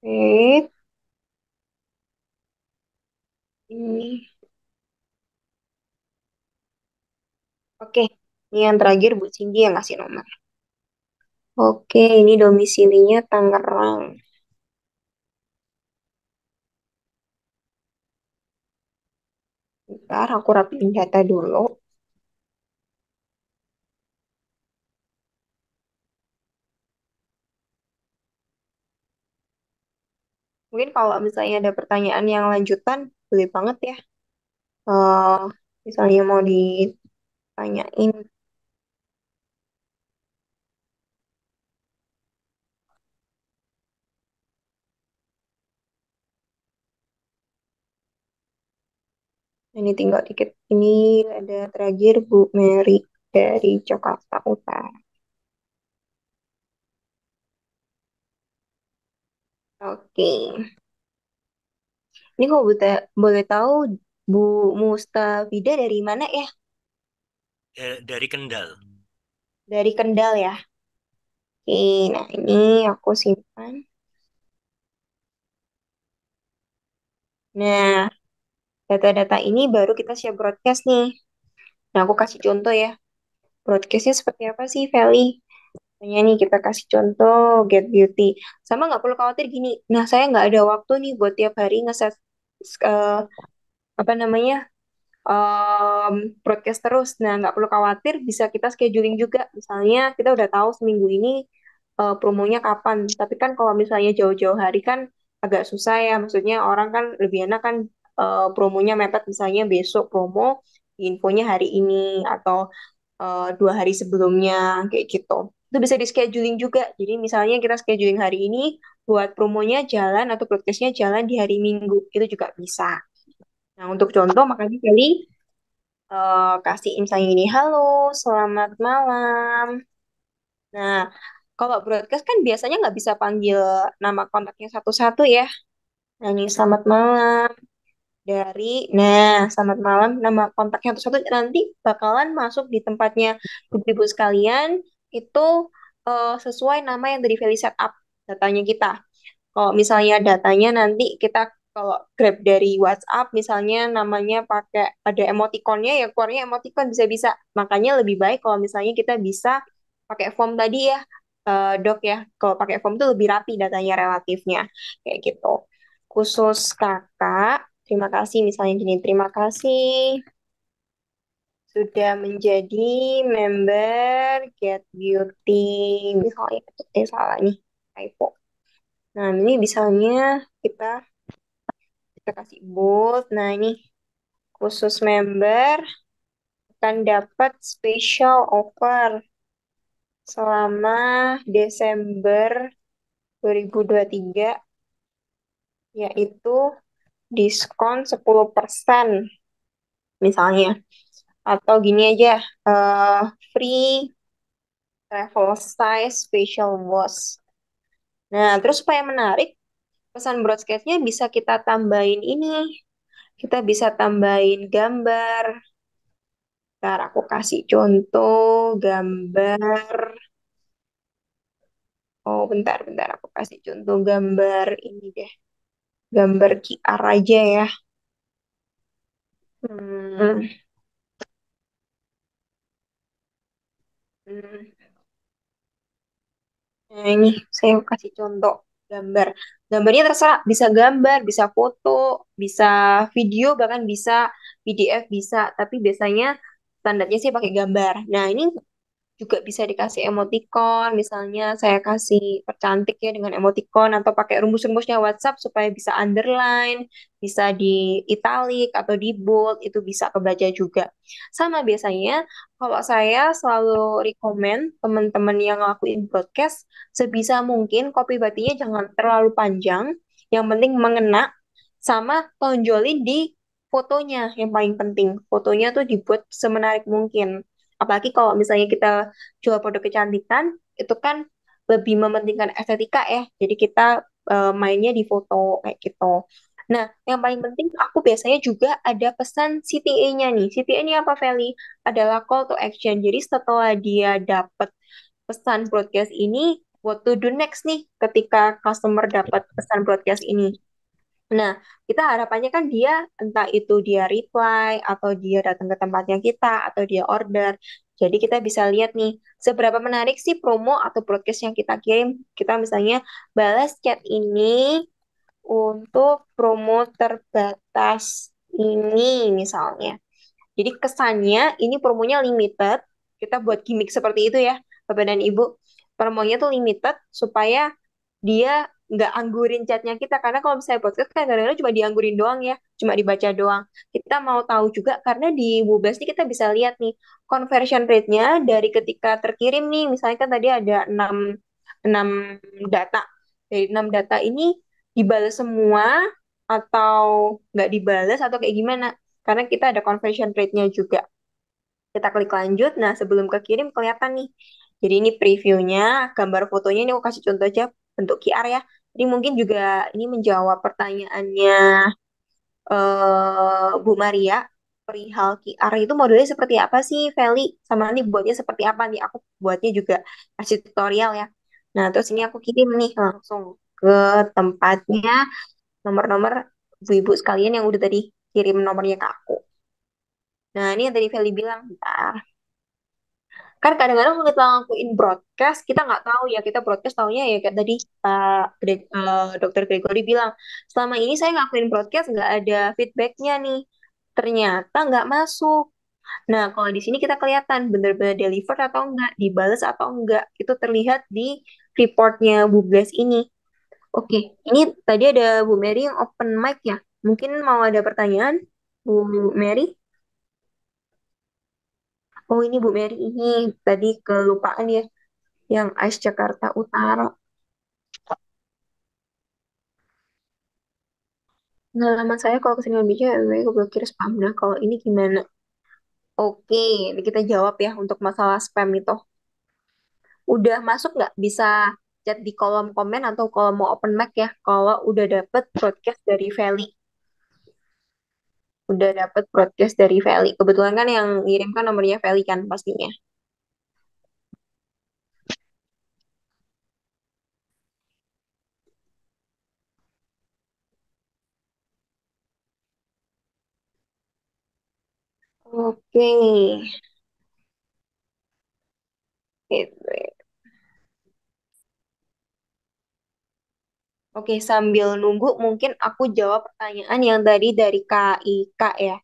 Eh, ini. Oke, ini yang terakhir Bu Cindy yang ngasih nomor. Oke, ini domisilinya Tangerang. Bentar, aku rapiin data dulu. Mungkin kalau misalnya ada pertanyaan yang lanjutan, boleh banget ya. Eh, misalnya mau ditanyain, ini tinggal dikit. Ini ada terakhir Bu Mary dari Jakarta Utara. Oke, ini kalau boleh tahu Bu Mustafida dari mana ya? Dari Kendal. Dari Kendal ya. Oke, nah ini aku simpan. Nah, data-data ini baru kita siap broadcast nih. Nah, aku kasih contoh ya. Broadcastnya seperti apa sih, Feli? Misalnya nih kita kasih contoh Get Beauty. Sama nggak perlu khawatir gini. Nah, saya nggak ada waktu nih buat tiap hari ngeset eh, apa namanya broadcast terus. Nah, nggak perlu khawatir, bisa kita scheduling juga. Misalnya kita udah tahu seminggu ini promonya kapan. Tapi kan kalau misalnya jauh-jauh hari kan agak susah ya. Maksudnya orang kan lebih enak kan promonya mepet. Misalnya besok promo, infonya hari ini atau 2 hari sebelumnya kayak gitu. Itu bisa di scheduling juga. Jadi misalnya kita scheduling hari ini buat promonya jalan atau broadcastnya jalan di hari Minggu. Itu juga bisa. Nah, untuk contoh makanya kali kasih misalnya ini, halo, selamat malam. Nah, kalau broadcast kan biasanya nggak bisa panggil nama kontaknya satu-satu ya. Nah, ini selamat malam Selamat malam, nama kontak yang satu nanti bakalan masuk di tempatnya ibu-ibu sekalian, itu sesuai nama yang dari Feli setup datanya kita. Kalau misalnya datanya nanti kita kalau grab dari WhatsApp, misalnya namanya pakai ada emoticonnya, ya keluarnya emoticon bisa-bisa. Makanya lebih baik kalau misalnya kita bisa pakai form tadi ya, Dok ya. Kalau pakai form itu lebih rapi datanya relatifnya, kayak gitu. Khusus kakak, terima kasih misalnya gini, terima kasih sudah menjadi member Get Beauty. Misalnya, salah nih, typo. Nah, ini misalnya kita kita kasih bold. Nah, ini khusus member akan dapat special offer selama Desember 2023, yaitu diskon 10% misalnya. Atau gini aja, eh, free travel size special wash. Nah, terus supaya menarik, pesan broadcast-nya bisa kita tambahin ini. Kita bisa tambahin gambar. Ntar aku kasih contoh gambar. Oh, bentar. Aku kasih contoh gambar ini deh. Gambar QR aja ya. Hmm, hmm. Nah, ini saya kasih contoh gambar. Gambarnya terserah, bisa gambar, bisa foto, bisa video, bahkan bisa PDF bisa. Tapi biasanya standarnya sih pakai gambar. Nah, ini juga bisa dikasih emoticon, misalnya saya kasih percantik ya dengan emoticon atau pakai rumus-rumusnya WhatsApp supaya bisa underline, bisa di italic atau di bold, itu bisa kebaca juga. Sama biasanya kalau saya selalu rekomen teman-teman yang ngelakuin broadcast sebisa mungkin copywritingnya jangan terlalu panjang, yang penting mengena, sama tonjolin di fotonya yang paling penting. Fotonya tuh dibuat semenarik mungkin. Apalagi kalau misalnya kita jual produk kecantikan, itu kan lebih mementingkan estetika ya. Jadi kita mainnya di foto kayak gitu. Nah, yang paling penting aku biasanya juga ada pesan CTA-nya nih. CTA ini apa, Feli? Adalah call to action. Jadi setelah dia dapat pesan broadcast ini, what to do next nih ketika customer dapat pesan broadcast ini. Nah, kita harapannya kan dia entah itu dia reply atau dia datang ke tempatnya kita atau dia order. Jadi kita bisa lihat nih seberapa menarik sih promo atau broadcast yang kita kirim. Kita misalnya balas chat ini untuk promo terbatas ini misalnya. Jadi kesannya ini promonya limited. Kita buat gimmick seperti itu ya, Bapak dan Ibu. Promonya tuh limited supaya dia nggak anggurin chatnya kita. Karena kalau misalnya podcast kan kadang-kadang cuma dianggurin doang ya, cuma dibaca doang. Kita mau tahu juga karena di Wubes ini kita bisa lihat nih conversion rate-nya dari ketika terkirim nih. Misalnya kan tadi ada 6 data. Dari 6 data ini dibalas semua atau nggak dibalas atau kayak gimana? Karena kita ada conversion rate-nya juga. Kita klik lanjut. Nah, sebelum kekirim kelihatan nih. Jadi ini previewnya, gambar fotonya ini aku kasih contoh aja bentuk QR ya. Jadi mungkin juga ini menjawab pertanyaannya Bu Maria perihal QR itu modelnya seperti apa sih, Feli? Sama nih buatnya seperti apa nih? Aku buatnya juga kasih tutorial ya. Nah, terus ini aku kirim nih langsung ke tempatnya nomor-nomor ibu-ibu sekalian yang udah tadi kirim nomornya ke aku. Nah, ini yang tadi Feli bilang, bentar. Kan kadang-kadang kalau kita ngelakuin broadcast, kita nggak tahu ya, kita broadcast taunya ya kayak tadi Dokter Gregory bilang, selama ini saya ngelakuin broadcast nggak ada feedbacknya nih. Ternyata nggak masuk. Nah, kalau di sini kita kelihatan benar-benar deliver atau enggak, dibales atau enggak, itu terlihat di reportnya Bu Blas ini. Oke, ini tadi ada Bu Mary yang open mic ya. Mungkin mau ada pertanyaan, Bu Mary? Oh, ini Bu Mary ini tadi kelupaan ya, yang AIS Jakarta Utara. Pengalaman saya kalau kesini bicara, gue blokir spam. Nah, kalau ini gimana? Oke, ini kita jawab ya untuk masalah spam itu. Udah masuk nggak bisa chat di kolom komen atau kalau mau open mic ya, kalau udah dapet broadcast dari Feli. udah dapet broadcast dari Feli. Kebetulan kan yang ngirim kan nomornya Feli kan pastinya. Oke. Gitu. Oke, sambil nunggu mungkin aku jawab pertanyaan yang tadi dari Kak Ika ya.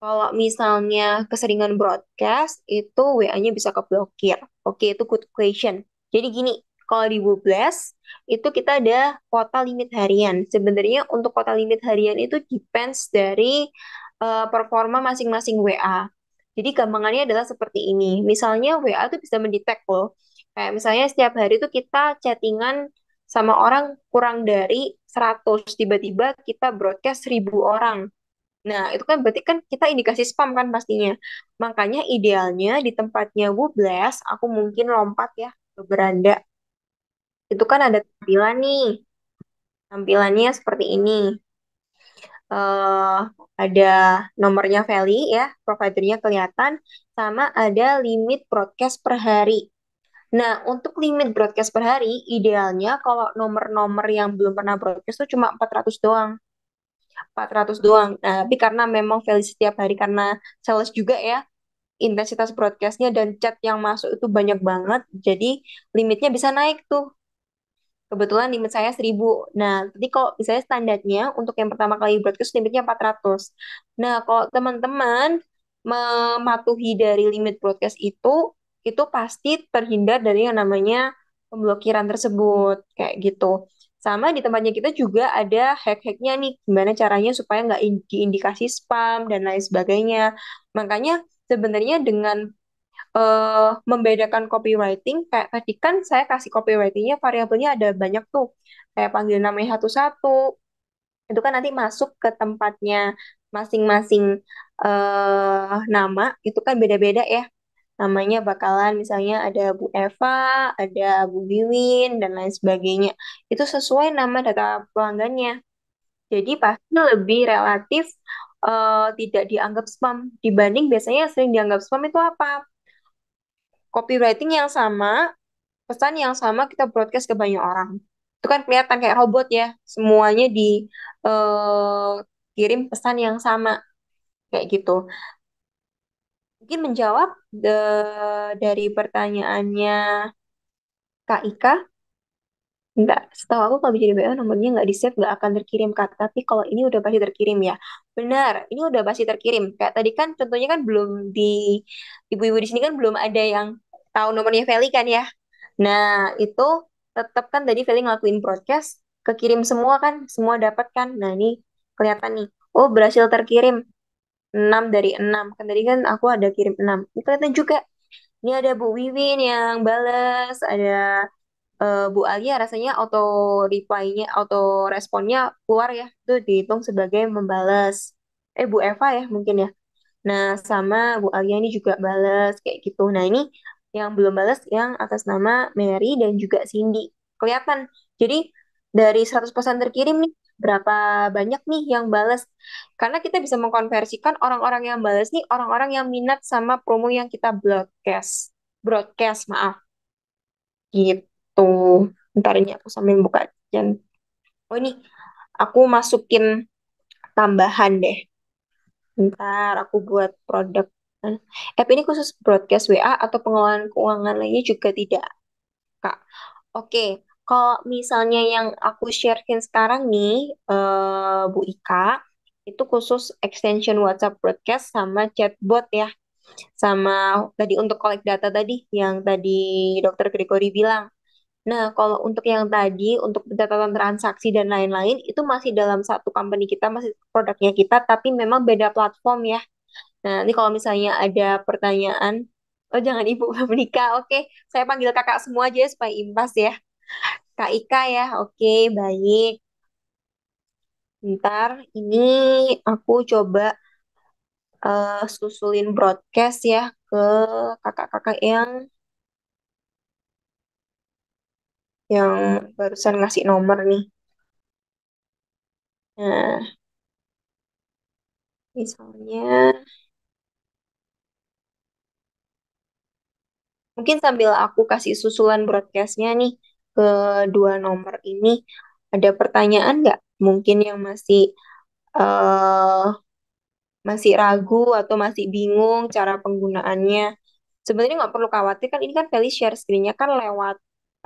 Kalau misalnya keseringan broadcast, itu WA-nya bisa keblokir. Oke, itu good question. Jadi gini, kalau di Wobbles, itu kita ada kuota limit harian. Sebenarnya untuk kuota limit harian itu depends dari performa masing-masing WA. Jadi gampangannya adalah seperti ini. Misalnya WA itu bisa mendetek loh. Kayak misalnya setiap hari itu kita chattingan sama orang kurang dari 100. Tiba-tiba kita broadcast 1.000 orang. Nah, itu kan berarti kan kita indikasi spam kan pastinya. Makanya idealnya di tempatnya Wooblas, aku mungkin lompat ya ke beranda. Itu kan ada tampilan nih. Tampilannya seperti ini. eh ada nomornya Feli ya, providernya kelihatan, sama ada limit broadcast per hari. Nah, untuk limit broadcast per hari, idealnya kalau nomor-nomor yang belum pernah broadcast itu cuma 400 doang. 400 doang. Nah, tapi karena memang Feli setiap hari karena sales juga ya, intensitas broadcastnya dan chat yang masuk itu banyak banget, jadi limitnya bisa naik tuh. Kebetulan limit saya 1.000. Nah, jadi kalau misalnya standarnya untuk yang pertama kali broadcast limitnya 400. Nah, kalau teman-teman mematuhi dari limit broadcast itu pasti terhindar dari yang namanya pemblokiran tersebut. Kayak gitu. Sama di tempatnya kita juga ada hack-hacknya nih, gimana caranya supaya nggak diindikasi spam dan lain sebagainya. Makanya sebenarnya dengan membedakan copywriting, kayak tadi kan saya kasih copywritingnya variabelnya ada banyak tuh, kayak panggil namanya satu-satu, itu kan nanti masuk ke tempatnya masing-masing nama, itu kan beda-beda ya, namanya bakalan misalnya ada Bu Eva, ada Bu Wiwin, dan lain sebagainya, itu sesuai nama data pelanggannya, jadi pasti lebih relatif tidak dianggap spam, dibanding biasanya yang sering dianggap spam itu apa? Copywriting yang sama, pesan yang sama kita broadcast ke banyak orang. Itu kan kelihatan kayak robot ya, semuanya di kirim pesan yang sama kayak gitu. Mungkin menjawab dari pertanyaannya Kak Ika, enggak, setahu aku kalau jadi BO nomornya nggak di save nggak akan terkirim Kak. Tapi kalau ini udah pasti terkirim ya. Benar, ini udah pasti terkirim. Kayak tadi kan contohnya kan belum di ibu-ibu di sini kan belum ada yang tahu nomornya Feli kan ya. Nah, itu tetap kan tadi Feli ngelakuin broadcast, kekirim semua kan, semua dapat kan. Nah, ini kelihatan nih. Oh, berhasil terkirim 6 dari 6. Kan tadi kan aku ada kirim 6. Ini kelihatan juga. Ini ada Bu Wiwin yang bales, ada Bu Alia rasanya auto reply-nya, auto responnya keluar ya. Itu dihitung sebagai membalas. Bu Eva ya mungkin ya. Nah, sama Bu Alia ini juga balas kayak gitu. Nah, ini yang belum balas yang atas nama Mary dan juga Cindy. Kelihatan. Jadi dari 100% terkirim nih, berapa banyak nih yang balas? Karena kita bisa mengkonversikan orang-orang yang balas nih, orang-orang yang minat sama promo yang kita broadcast. Broadcast, maaf. Gitu. Ntar ini aku sambil buka. Dan, oh ini, aku masukin tambahan deh. Ntar aku buat produk. App ini khusus broadcast WA atau pengelolaan keuangan lainnya juga tidak, Kak. Oke, kalau misalnya yang aku sharein sekarang nih, Bu Ika, itu khusus extension WhatsApp broadcast sama chatbot ya. Sama tadi untuk collect data tadi, yang tadi Dokter Gregory bilang. Nah, kalau untuk yang tadi, untuk pencatatan transaksi dan lain-lain, itu masih dalam satu company kita, masih produknya kita, tapi memang beda platform ya. Nah, ini kalau misalnya ada pertanyaan, oh jangan Ibu menikah, oke. Saya panggil kakak semua aja ya, supaya impas ya. Kak Ika ya, oke, baik. Ntar ini aku coba susulin broadcast ya ke kakak-kakak yang barusan ngasih nomor nih. Nah, Misalnya, mungkin sambil aku kasih susulan broadcastnya nih ke dua nomor ini, ada pertanyaan nggak? Mungkin yang eh masih ragu atau masih bingung cara penggunaannya. Sebenarnya nggak perlu khawatir kan ini kan Feli share screen-nya kan lewat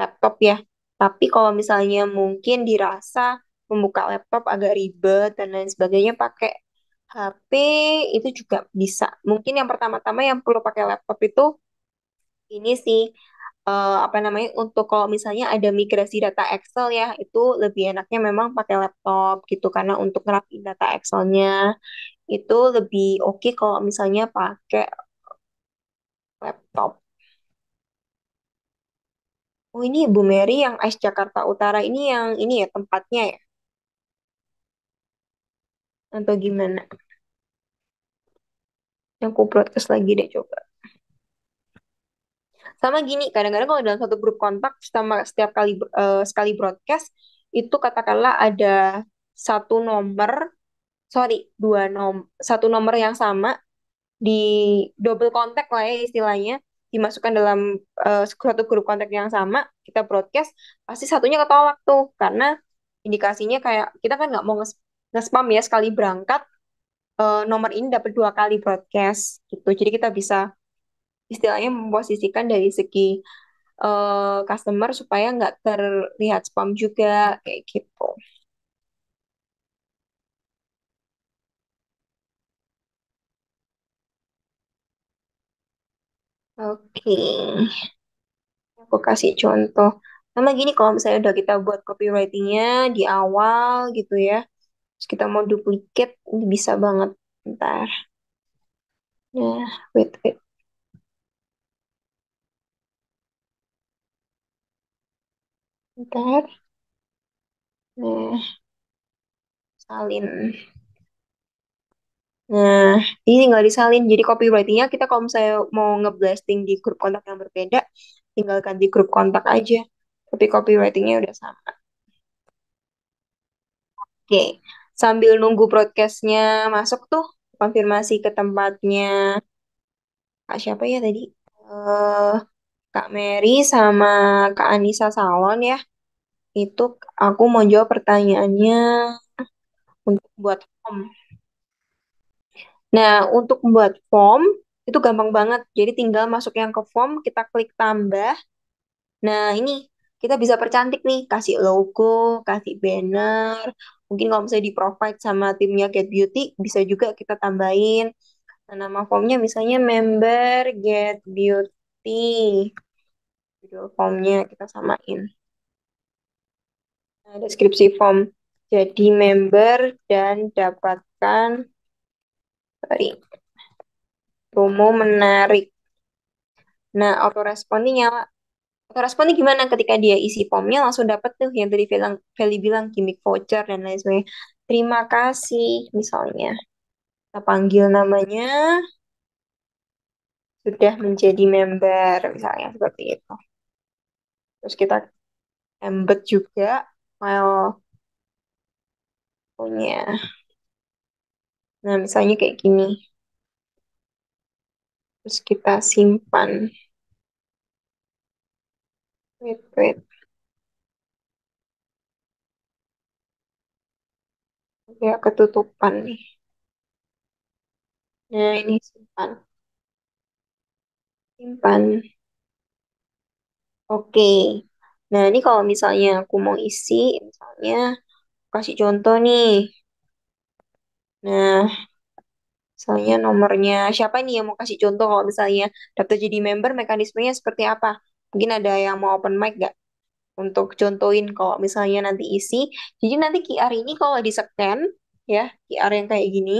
laptop ya. Tapi kalau misalnya mungkin dirasa membuka laptop agak ribet dan lain sebagainya pakai HP itu juga bisa. Mungkin yang pertama-tama yang perlu pakai laptop itu ini sih apa namanya untuk kalau misalnya ada migrasi data Excel ya itu lebih enaknya memang pakai laptop gitu karena untuk ngerapiin data Excelnya itu lebih oke kalau misalnya pakai laptop. Oh ini Bu Mary yang Ice Jakarta Utara ini yang ini ya tempatnya ya atau gimana? Yang aku broadcast lagi deh coba. Sama gini, kadang-kadang kalau dalam satu grup kontak sama setiap kali sekali broadcast itu katakanlah ada satu nomor, sorry, satu nomor yang sama di double kontak lah ya istilahnya dimasukkan dalam suatu grup kontak yang sama kita broadcast pasti satunya ketolak tuh karena indikasinya kayak kita kan nggak mau nge-spam ya sekali berangkat nomor ini dapat dua kali broadcast gitu jadi kita bisa istilahnya memposisikan dari segi customer supaya nggak terlihat spam juga kayak gitu. Oke, aku kasih contoh. Sama gini kalau misalnya udah kita buat copywritingnya di awal gitu ya, terus kita mau duplicate, ini bisa banget. Ntar, nah, wait, ntar, nah, salin. Nah, ini tinggal disalin. Jadi copywritingnya kita kalau misalnya mau ngeblasting di grup kontak yang berbeda, tinggal ganti grup kontak aja. Tapi copywritingnya udah sama. Oke, sambil nunggu broadcastnya masuk tuh, konfirmasi ke tempatnya Kak siapa ya tadi? Eh, Kak Mary sama Kak Anissa Salon ya. Itu aku mau jawab pertanyaannya untuk buat form. Nah, untuk membuat form itu gampang banget. Jadi tinggal masuk yang ke form, kita klik tambah. Nah, ini kita bisa percantik nih, kasih logo, kasih banner. Mungkin kalau misalnya di provide sama timnya Get Beauty, bisa juga kita tambahin. Nah, nama formnya misalnya member Get Beauty. Judul formnya kita samain. Nah, deskripsi form. Jadi member dan dapatkan, sorry, promo menarik. Nah, autorespon ini nyala. Autorespon ini gimana ketika dia isi formnya langsung dapat tuh yang tadi Feli bilang gimmick voucher dan lain sebagainya. Terima kasih misalnya. Kita panggil namanya sudah menjadi member misalnya seperti itu. Terus kita embed juga file punya. Nah, misalnya kayak gini. Terus kita simpan. Wait. Ya, ketutupan nih. Nah, ini simpan. Simpan. Oke. Nah, ini kalau misalnya aku mau isi, misalnya kasih contoh nih. Nah, misalnya nomornya siapa nih yang mau kasih contoh kalau misalnya daftar jadi member mekanismenya seperti apa? Mungkin ada yang mau open mic gak? Untuk contohin kalau misalnya nanti isi. Jadi nanti QR ini kalau di-scan, ya, QR yang kayak gini.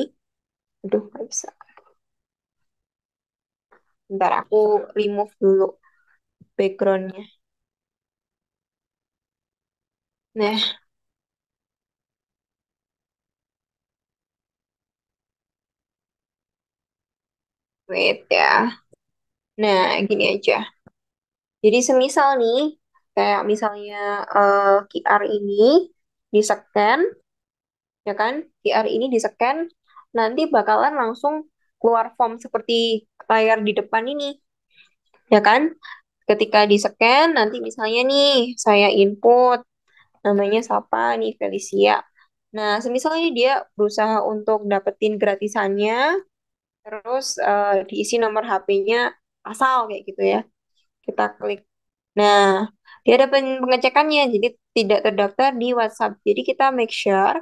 Aduh, nggak bisa. Bentar, aku remove dulu backgroundnya. Nah, wait ya. Nah, gini aja. Jadi semisal nih, kayak misalnya QR ini di-scan, ya kan? QR ini di-scan, nanti bakalan langsung keluar form seperti layar di depan ini, ya kan? Ketika di-scan, nanti misalnya nih, saya input, namanya siapa nih, Felicia. Nah, semisalnya dia berusaha untuk dapetin gratisannya, terus diisi nomor HP-nya asal kayak gitu ya. Kita klik. Nah, dia ada pengecekannya, jadi tidak terdaftar di WhatsApp. Jadi kita make sure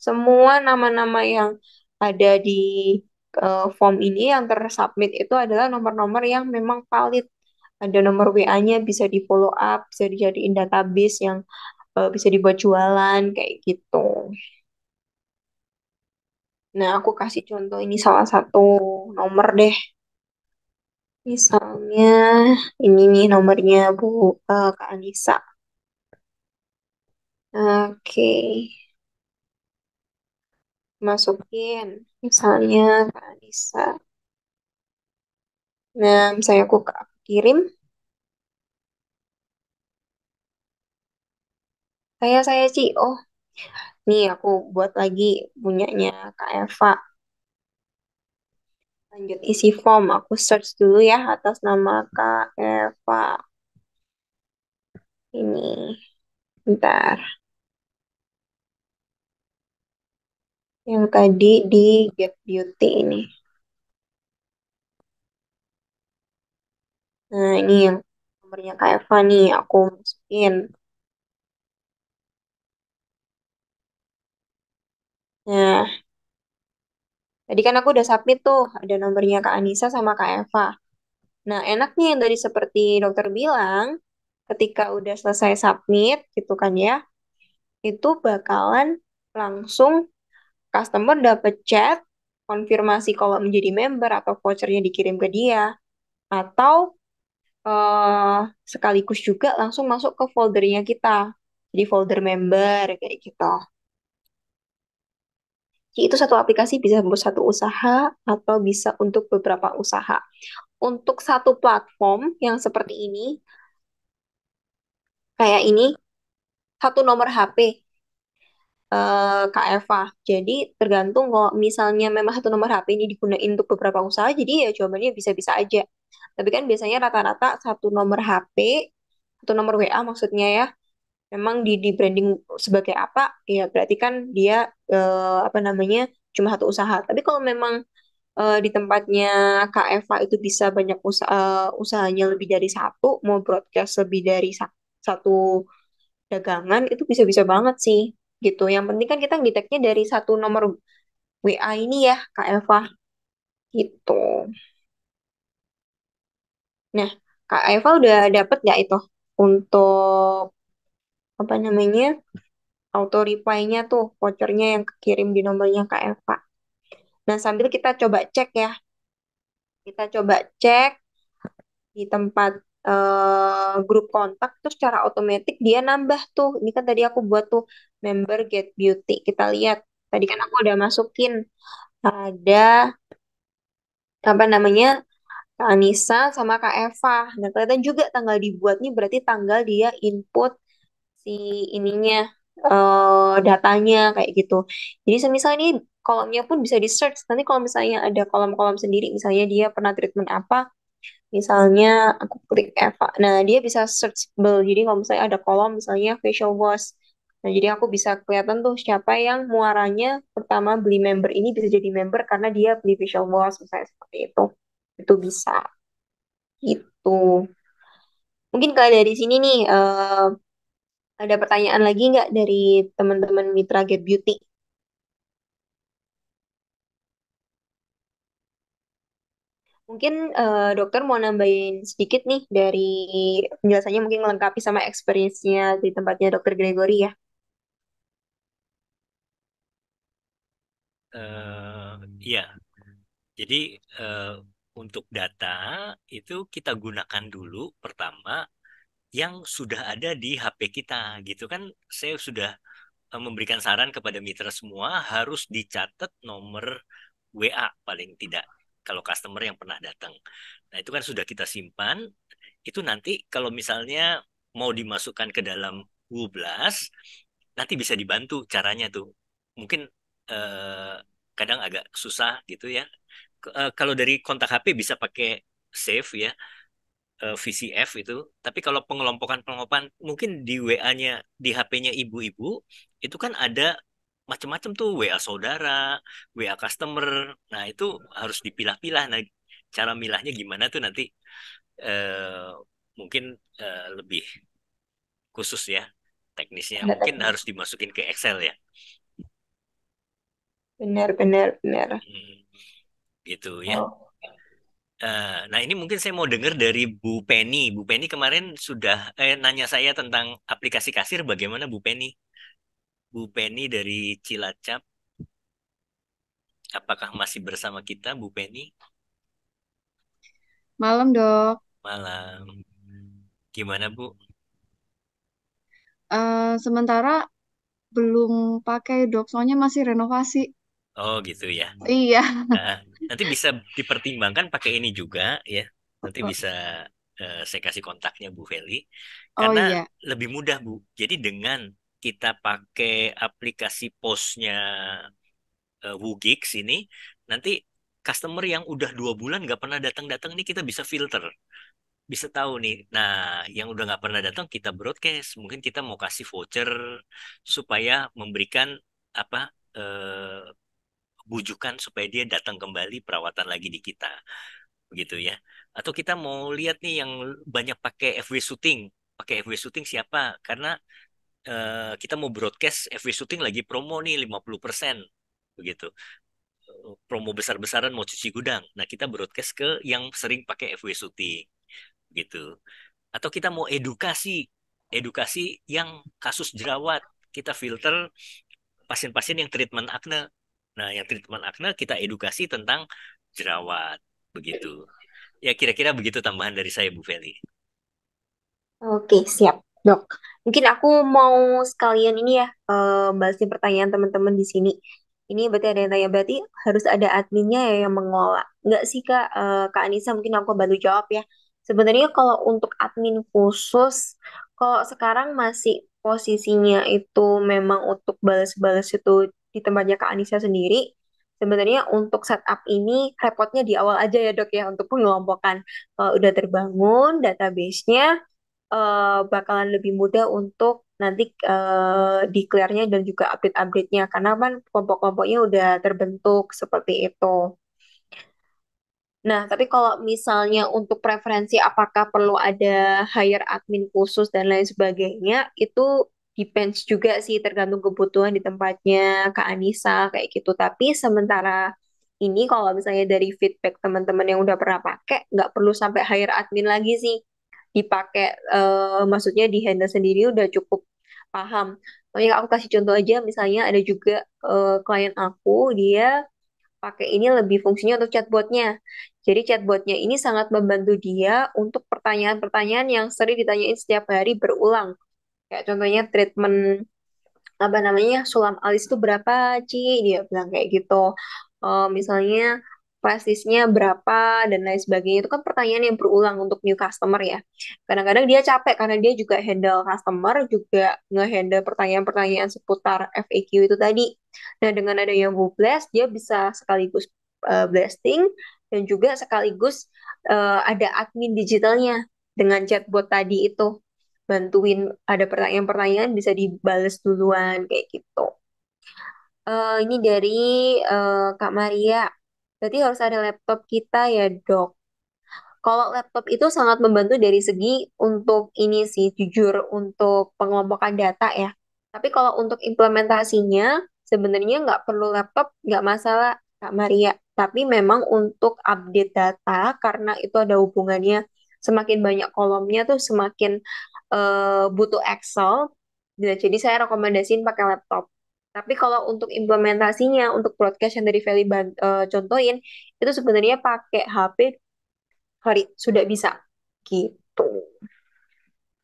semua nama-nama yang ada di form ini yang tersubmit itu adalah nomor-nomor yang memang valid. Ada nomor WA-nya bisa di follow up, bisa dijadiin database yang bisa dibuat jualan kayak gitu. Nah, aku kasih contoh ini salah satu nomor deh. Misalnya ini nih nomornya Bu Kak Anissa. Oke, masukin. Misalnya Kak Anissa. Nah, misalnya aku kirim, saya Ci. Oh, nih aku buat lagi punyanya Kak Eva. Lanjut isi form. Aku search dulu ya atas nama Kak Eva. Ini, bentar. Yang tadi di Get Beauty ini. Nah, ini yang nomornya Kak Eva nih. Aku masukin. Nah, tadi kan aku udah submit tuh. Ada nomornya Kak Anissa sama Kak Eva. Nah, enaknya yang tadi seperti dokter bilang, ketika udah selesai submit gitu kan ya, itu bakalan langsung customer dapet chat konfirmasi kalau menjadi member atau vouchernya dikirim ke dia, atau eh, sekaligus juga langsung masuk ke foldernya kita, jadi folder member kayak gitu. Jadi itu satu aplikasi bisa untuk satu usaha atau bisa untuk beberapa usaha. Untuk satu platform yang seperti ini, kayak ini, satu nomor HP Kak Eva. Jadi tergantung kalau misalnya memang satu nomor HP ini digunakan untuk beberapa usaha, jadi ya jawabannya bisa-bisa aja. Tapi kan biasanya rata-rata satu nomor HP, satu nomor WA maksudnya ya, memang di branding sebagai apa, ya berarti kan dia apa namanya cuma satu usaha. Tapi kalau memang di tempatnya Kak Eva itu bisa banyak usahanya lebih dari satu, mau broadcast lebih dari satu dagangan itu bisa-bisa banget sih gitu. Yang penting kan kita ngedeteknya dari satu nomor WA ini ya Kak Eva gitu. Nah, Kak Eva udah dapet nggak itu untuk apa namanya auto reply-nya tuh vouchernya yang kirim di nomornya Kak Eva. Nah, sambil kita coba cek ya, kita coba cek di tempat grup kontak terus secara otomatis dia nambah tuh. Ini kan tadi aku buat tuh member Get Beauty. Kita lihat. Tadi kan aku udah masukin ada apa namanya Kak Anissa sama Kak Eva. Nah, kelihatan juga tanggal dibuat nih berarti tanggal dia input si ininya datanya kayak gitu. Jadi semisal ini kolomnya pun bisa di search. Nanti kalau misalnya ada kolom-kolom sendiri, misalnya dia pernah treatment apa, misalnya aku klik Eva. Nah, dia bisa searchable. Jadi kalau misalnya ada kolom misalnya facial wash. Nah, jadi aku bisa kelihatan tuh siapa yang muaranya pertama beli member ini bisa jadi member karena dia beli facial wash misalnya seperti itu. Itu bisa. Gitu. Mungkin kalau dari sini nih ada pertanyaan lagi nggak dari teman-teman Mitra Get Beauty? Mungkin dokter mau nambahin sedikit nih dari penjelasannya mungkin melengkapi sama experience-nya di tempatnya dokter Gregory ya. Eh, Iya, jadi eh, untuk data itu kita gunakan dulu pertama yang sudah ada di HP kita gitu kan. Saya sudah memberikan saran kepada mitra semua harus dicatat nomor WA paling tidak kalau customer yang pernah datang. Nah, itu kan sudah kita simpan. Itu nanti kalau misalnya mau dimasukkan ke dalam Google Blast, nanti bisa dibantu caranya tuh. Mungkin eh, kadang agak susah gitu ya. Kalau dari kontak HP bisa pakai save ya, VCF itu. Tapi kalau pengelompokan-pengelompokan mungkin di WA-nya, di HP-nya ibu-ibu itu kan ada macam-macam tuh, WA saudara, WA customer. Nah, itu harus dipilah-pilah. Nah, cara milahnya gimana tuh nanti eh, mungkin lebih khusus ya teknisnya. Ada Mungkin teknik. harus dimasukin ke Excel ya. Benar, benar, benar. Hmm, gitu ya. Oh. Nah, ini mungkin saya mau dengar dari Bu Penny. Bu Penny kemarin sudah nanya saya tentang aplikasi kasir. Bagaimana Bu Penny? Bu Penny dari Cilacap, apakah masih bersama kita, Bu Penny? Malam dok. Malam. Gimana, Bu? Sementara belum pakai dok, soalnya masih renovasi. Oh, gitu ya. Iya. Nah, nanti bisa dipertimbangkan pakai ini juga ya. Nanti bisa saya kasih kontaknya Bu Feli. Oh Karena iya. lebih mudah, Bu. Jadi dengan kita pakai aplikasi posnya Woogigs ini, nanti customer yang udah 2 bulan nggak pernah datang-datang ini kita bisa filter, bisa tahu nih. Nah, yang udah nggak pernah datang kita broadcast. Mungkin kita mau kasih voucher supaya memberikan apa bujukan supaya dia datang kembali perawatan lagi di kita, begitu ya. Atau kita mau lihat nih yang banyak pakai FW shooting. Pakai FW shooting siapa? Karena kita mau broadcast FW shooting lagi promo nih 50%, begitu, promo besar-besaran mau cuci gudang. Nah, kita broadcast ke yang sering pakai FW shooting gitu. Atau kita mau edukasi, edukasi yang kasus jerawat, kita filter pasien-pasien yang treatment akne. Nah, yang treatment akne kita edukasi tentang jerawat, begitu. Ya, kira-kira begitu tambahan dari saya, Bu Feli. Oke, siap, Dok. Mungkin aku mau sekalian ini ya, balasin pertanyaan teman-teman di sini. Ini berarti ada yang tanya, berarti harus ada adminnya ya yang mengelola. Enggak sih, Kak, Kak Anissa, mungkin aku bantu jawab ya. Sebenarnya kalau untuk admin khusus, kalau sekarang masih posisinya itu memang untuk balas-balas itu di tempatnya Kak Anissa sendiri. Sebenarnya untuk setup ini repotnya di awal aja ya, Dok, ya, untuk pengelompokan. Kalau udah terbangun database-nya, bakalan lebih mudah untuk nanti declare-nya dan juga update-update-nya karena kan kelompok-kelompoknya udah terbentuk seperti itu. Nah, tapi kalau misalnya untuk preferensi apakah perlu ada hire admin khusus dan lain sebagainya, itu depends juga sih tergantung kebutuhan di tempatnya Kak Anissa kayak gitu. Tapi sementara ini kalau misalnya dari feedback teman-teman yang udah pernah pakai, nggak perlu sampai hire admin lagi sih. Dipakai, maksudnya di handle sendiri udah cukup paham. Makanya aku kasih contoh aja, misalnya ada juga klien aku, dia pakai ini lebih fungsinya untuk chatbotnya. Jadi chatbotnya ini sangat membantu dia untuk pertanyaan-pertanyaan yang sering ditanyain setiap hari berulang. Kayak contohnya treatment apa namanya sulam alis itu berapa Ci, dia bilang kayak gitu. Misalnya prestisnya berapa dan lain sebagainya, itu kan pertanyaan yang berulang untuk new customer ya. Kadang-kadang dia capek karena dia juga handle customer, juga nge-handle pertanyaan-pertanyaan seputar FAQ itu tadi. Nah, dengan adanya Blast dia bisa sekaligus blasting dan juga sekaligus ada admin digitalnya dengan chatbot tadi itu, bantuin ada pertanyaan-pertanyaan bisa dibales duluan kayak gitu. Ini dari Kak Maria. Berarti harus ada laptop kita ya, Dok. Kalau laptop itu sangat membantu dari segi untuk ini sih, jujur untuk pengelompokan data ya. Tapi kalau untuk implementasinya, sebenarnya nggak perlu laptop, nggak masalah, Kak Maria. Tapi memang untuk update data, karena itu ada hubungannya, semakin banyak kolomnya tuh semakin butuh Excel. Nah, jadi saya rekomendasiin pakai laptop. Tapi kalau untuk implementasinya, untuk broadcast yang dari Feli contohin, itu sebenarnya pakai HP hari sudah bisa gitu.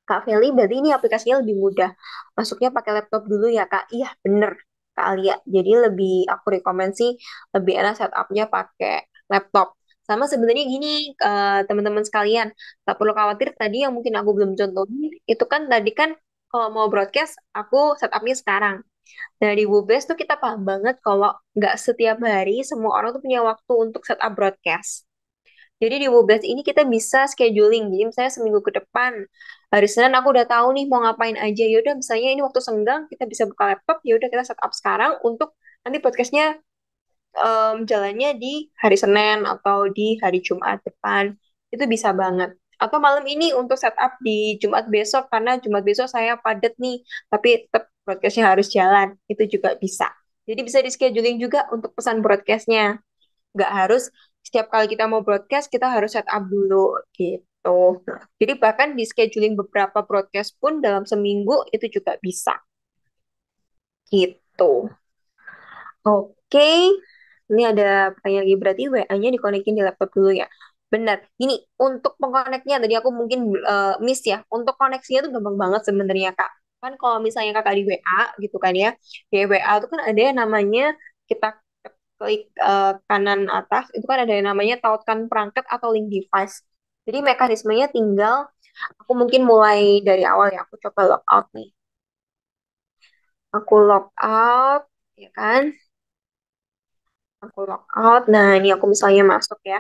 Kak Feli, berarti ini aplikasinya lebih mudah. Masuknya pakai laptop dulu ya, Kak. Iya, bener, Kak Alia. Jadi lebih aku rekomen sih lebih enak setupnya pakai laptop. Sama sebenarnya gini, teman-teman sekalian, tak perlu khawatir tadi yang mungkin aku belum contohin, itu kan tadi kan kalau mau broadcast, aku setupnya sekarang. Nah, di Wubes tuh kita paham banget kalau nggak setiap hari semua orang tuh punya waktu untuk setup broadcast. Jadi di Wubes ini kita bisa scheduling. Jadi misalnya seminggu ke depan, hari Senin aku udah tahu nih mau ngapain aja. Yaudah misalnya ini waktu senggang, kita bisa buka laptop, yaudah kita setup sekarang untuk nanti podcastnya jalannya di hari Senin atau di hari Jumat depan. Itu bisa banget. Atau malam ini untuk setup di Jumat besok, karena Jumat besok saya padat nih, tapi tetap broadcastnya harus jalan. Itu juga bisa. Jadi bisa di scheduling juga untuk pesan broadcastnya. Nggak harus setiap kali kita mau broadcast, kita harus setup dulu gitu. Jadi bahkan di scheduling beberapa broadcast pun dalam seminggu itu juga bisa gitu. Oke, ini ada pertanyaan lagi, berarti WA-nya dikonekin di laptop dulu ya. Benar. Ini untuk pengkoneknya tadi aku mungkin miss ya. Untuk koneksinya tuh gampang banget sebenarnya Kak. Kan kalau misalnya Kakak di WA gitu kan ya. Di WA tuh kan ada yang namanya kita klik kanan atas itu kan ada yang namanya tautkan perangkat atau link device. Jadi mekanismenya tinggal aku mungkin mulai dari awal ya. Aku coba log out nih. Aku log out ya kan. Aku log out. Nah, ini aku misalnya masuk ya.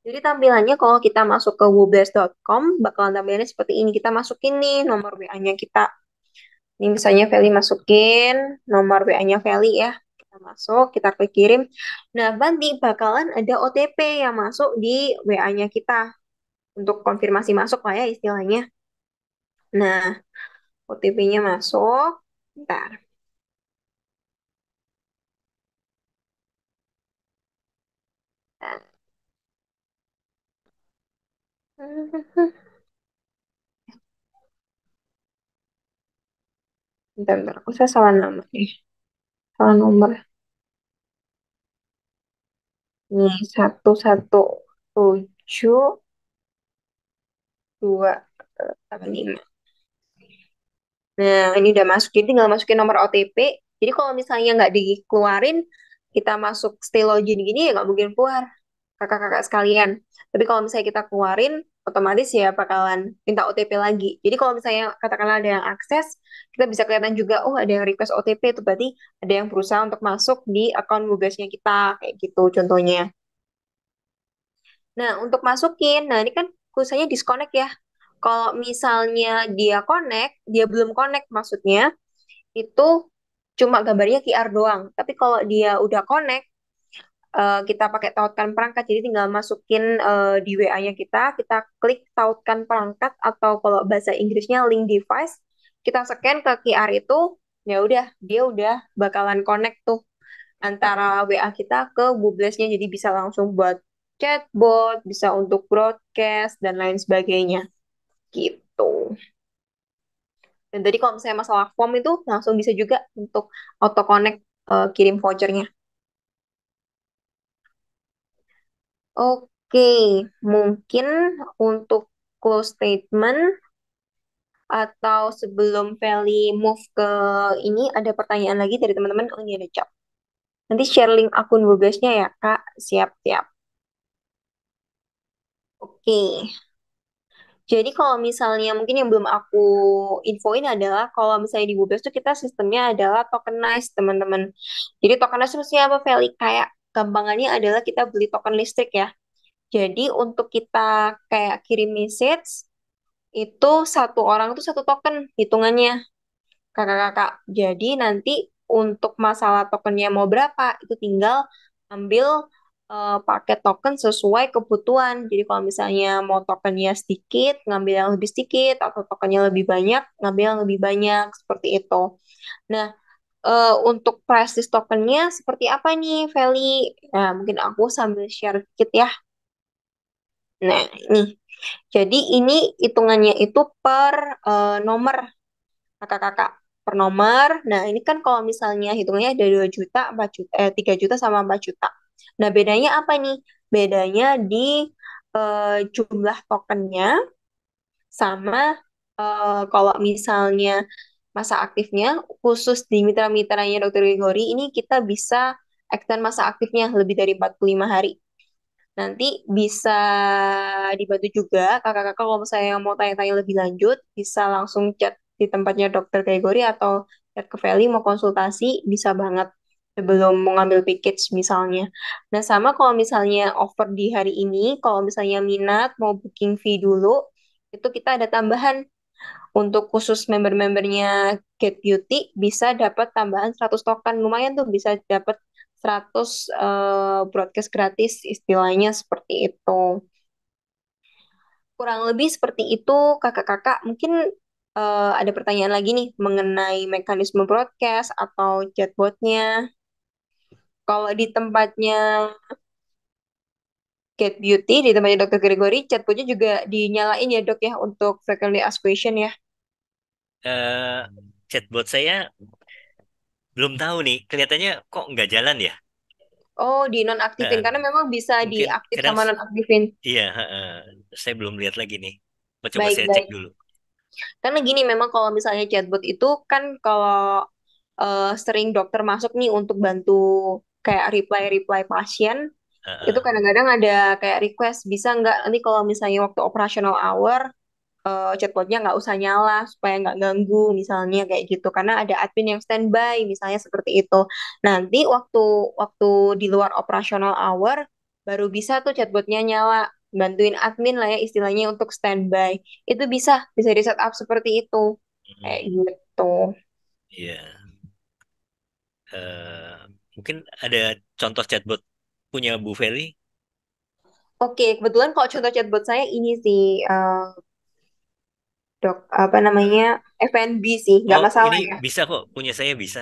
Jadi tampilannya kalau kita masuk ke wobest.com bakalan tampilannya seperti ini. Kita masukin nih nomor WA-nya kita. Ini misalnya Feli masukin nomor WA-nya Feli ya. Kita masuk, kita klik kirim. Nah, nanti bakalan ada OTP yang masuk di WA-nya kita. Untuk konfirmasi masuk lah ya istilahnya. Nah, OTP-nya masuk. Bentar. Bentar, bentar. Aku saya salah nama nih. Salah nomor. Nih, 117 2 8 5. Nah, ini udah masuk. Jadi tinggal masukin nomor OTP. Jadi kalau misalnya nggak dikeluarin, kita masuk stay login gini ya nggak mungkin keluar. Kakak-kakak sekalian. Tapi kalau misalnya kita keluarin, otomatis ya bakalan minta OTP lagi. Jadi kalau misalnya katakanlah ada yang akses, kita bisa kelihatan juga, oh ada yang request OTP, itu berarti ada yang berusaha untuk masuk di akun Google-nya kita. Kayak gitu contohnya. Nah, untuk masukin, nah ini kan pulsanya disconnect ya. Kalau misalnya dia connect, dia belum connect maksudnya, itu cuma gambarnya QR doang. Tapi kalau dia udah connect, kita pakai tautkan perangkat. Jadi tinggal masukin di WA-nya kita klik tautkan perangkat atau kalau bahasa Inggrisnya link device, kita scan ke QR itu, ya udah dia udah bakalan connect tuh antara WA kita ke Google-nya. Jadi bisa langsung buat chatbot, bisa untuk broadcast dan lain sebagainya gitu. Dan tadi kalau misalnya masalah form itu langsung bisa juga untuk auto connect kirim vouchernya. Oke, mungkin untuk close statement atau sebelum Feli move ke ini ada pertanyaan lagi dari teman-teman. Oh, ini ada chat. Nanti share link akun Google-nya ya, Kak. Siap-siap. Oke. Jadi kalau misalnya mungkin yang belum aku infoin adalah kalau misalnya di Google tuh kita sistemnya adalah tokenized, teman-teman. Jadi tokenized itu maksudnya apa, Feli? Kayak gampangannya adalah kita beli token listrik ya. Jadi untuk kita kayak kirim message itu satu orang tuh satu token hitungannya kakak-kakak. Jadi nanti untuk masalah tokennya mau berapa itu tinggal ambil paket token sesuai kebutuhan. Jadi kalau misalnya mau tokennya sedikit, ngambil yang lebih sedikit, atau tokennya lebih banyak, ngambil yang lebih banyak, seperti itu. Nah, untuk price list tokennya seperti apa nih, Feli? Nah, mungkin aku sambil share dikit ya. Nah, ini. Jadi ini hitungannya itu per nomor kakak-kakak per nomor. Nah, ini kan kalau misalnya hitungnya ada 2 juta, 4 juta, 3 juta sama 4 juta. Nah, bedanya apa nih? Bedanya di jumlah tokennya sama kalau misalnya masa aktifnya khusus di mitra-mitranya Dokter Gregory ini kita bisa extend masa aktifnya lebih dari 45 hari. Nanti bisa dibantu juga kakak-kakak kalau misalnya mau tanya-tanya lebih lanjut, bisa langsung chat di tempatnya Dokter Gregory atau chat ke Feli mau konsultasi bisa banget sebelum mau ngambil package misalnya. Nah sama kalau misalnya offer di hari ini, kalau misalnya minat mau booking fee dulu, itu kita ada tambahan untuk khusus member-membernya Get Beauty bisa dapat tambahan 100 token. Lumayan tuh bisa dapat 100 broadcast gratis istilahnya seperti itu. Kurang lebih seperti itu, kakak-kakak. Mungkin ada pertanyaan lagi nih mengenai mekanisme broadcast atau chatbotnya. Kalau di tempatnya Get Beauty, di tempatnya Dokter Gregory, chatbotnya juga dinyalain ya dok ya untuk frequently asked question ya. Eh, Chatbot saya belum tahu nih, kelihatannya kok nggak jalan ya? Oh, di nonaktifin Heeh. karena memang bisa Mungkin diaktif kadang sama nonaktifin. iya, heeh. Saya belum lihat lagi nih. Coba saya cek Baik-baik. dulu. Karena gini, memang kalau misalnya chatbot itu kan kalau sering dokter masuk nih untuk bantu kayak reply-reply pasien, itu Heeh. kadang-kadang ada kayak request, bisa nggak nanti kalau misalnya waktu operational hour, chatbotnya nggak usah nyala supaya nggak ganggu, misalnya kayak gitu. Karena ada admin yang standby, misalnya seperti itu. Nanti waktu waktu di luar operational hour, baru bisa tuh chatbotnya nyala, bantuin admin lah ya istilahnya untuk standby. Itu bisa di setup seperti itu. Kayak Hmm, gitu. iya. Eh, Mungkin ada contoh chatbot punya Bu Feli. Oke, kebetulan kalau contoh chatbot saya ini sih, dok, apa namanya, Eh, FNB sih, nggak oh, ini masalah ya. bisa kok, punya saya bisa.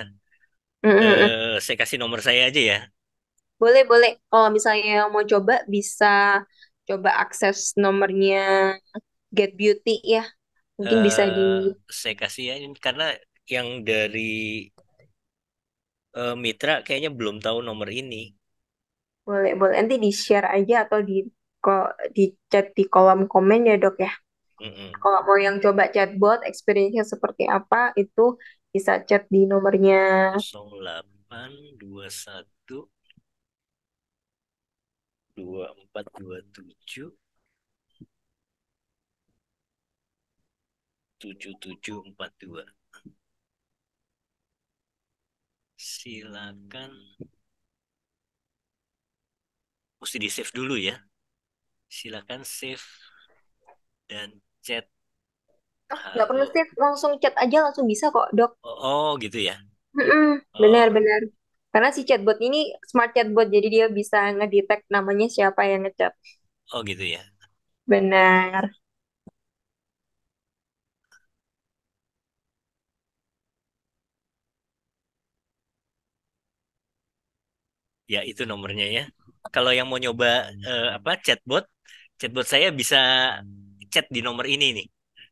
Mm, mm, mm. Saya kasih nomor saya aja ya. Boleh, boleh. Kalau misalnya mau coba, bisa coba akses nomornya Get Beauty ya. Mungkin bisa di, eh saya kasih ya ini karena yang dari Mitra kayaknya belum tahu nomor ini. boleh, boleh. Nanti di-share aja atau di chat di kolom komen ya, dok ya. Mm-mm. Kalau mau yang coba chatbot, experience-nya seperti apa, itu bisa chat di nomornya. 0821 2427 7742. Silakan, mesti di save dulu ya. Silakan save dan chat. Oh, nggak perlu Halo. save, langsung chat aja langsung bisa kok, dok. Oh, oh, gitu ya. Mm-mm, Oh, benar-benar. Karena si chatbot ini smart chatbot, jadi dia bisa ngedetect namanya siapa yang ngechat. oh gitu ya. Benar. Ya itu nomornya ya. Kalau yang mau nyoba apa chatbot, chatbot saya bisa chat di nomor ini nih.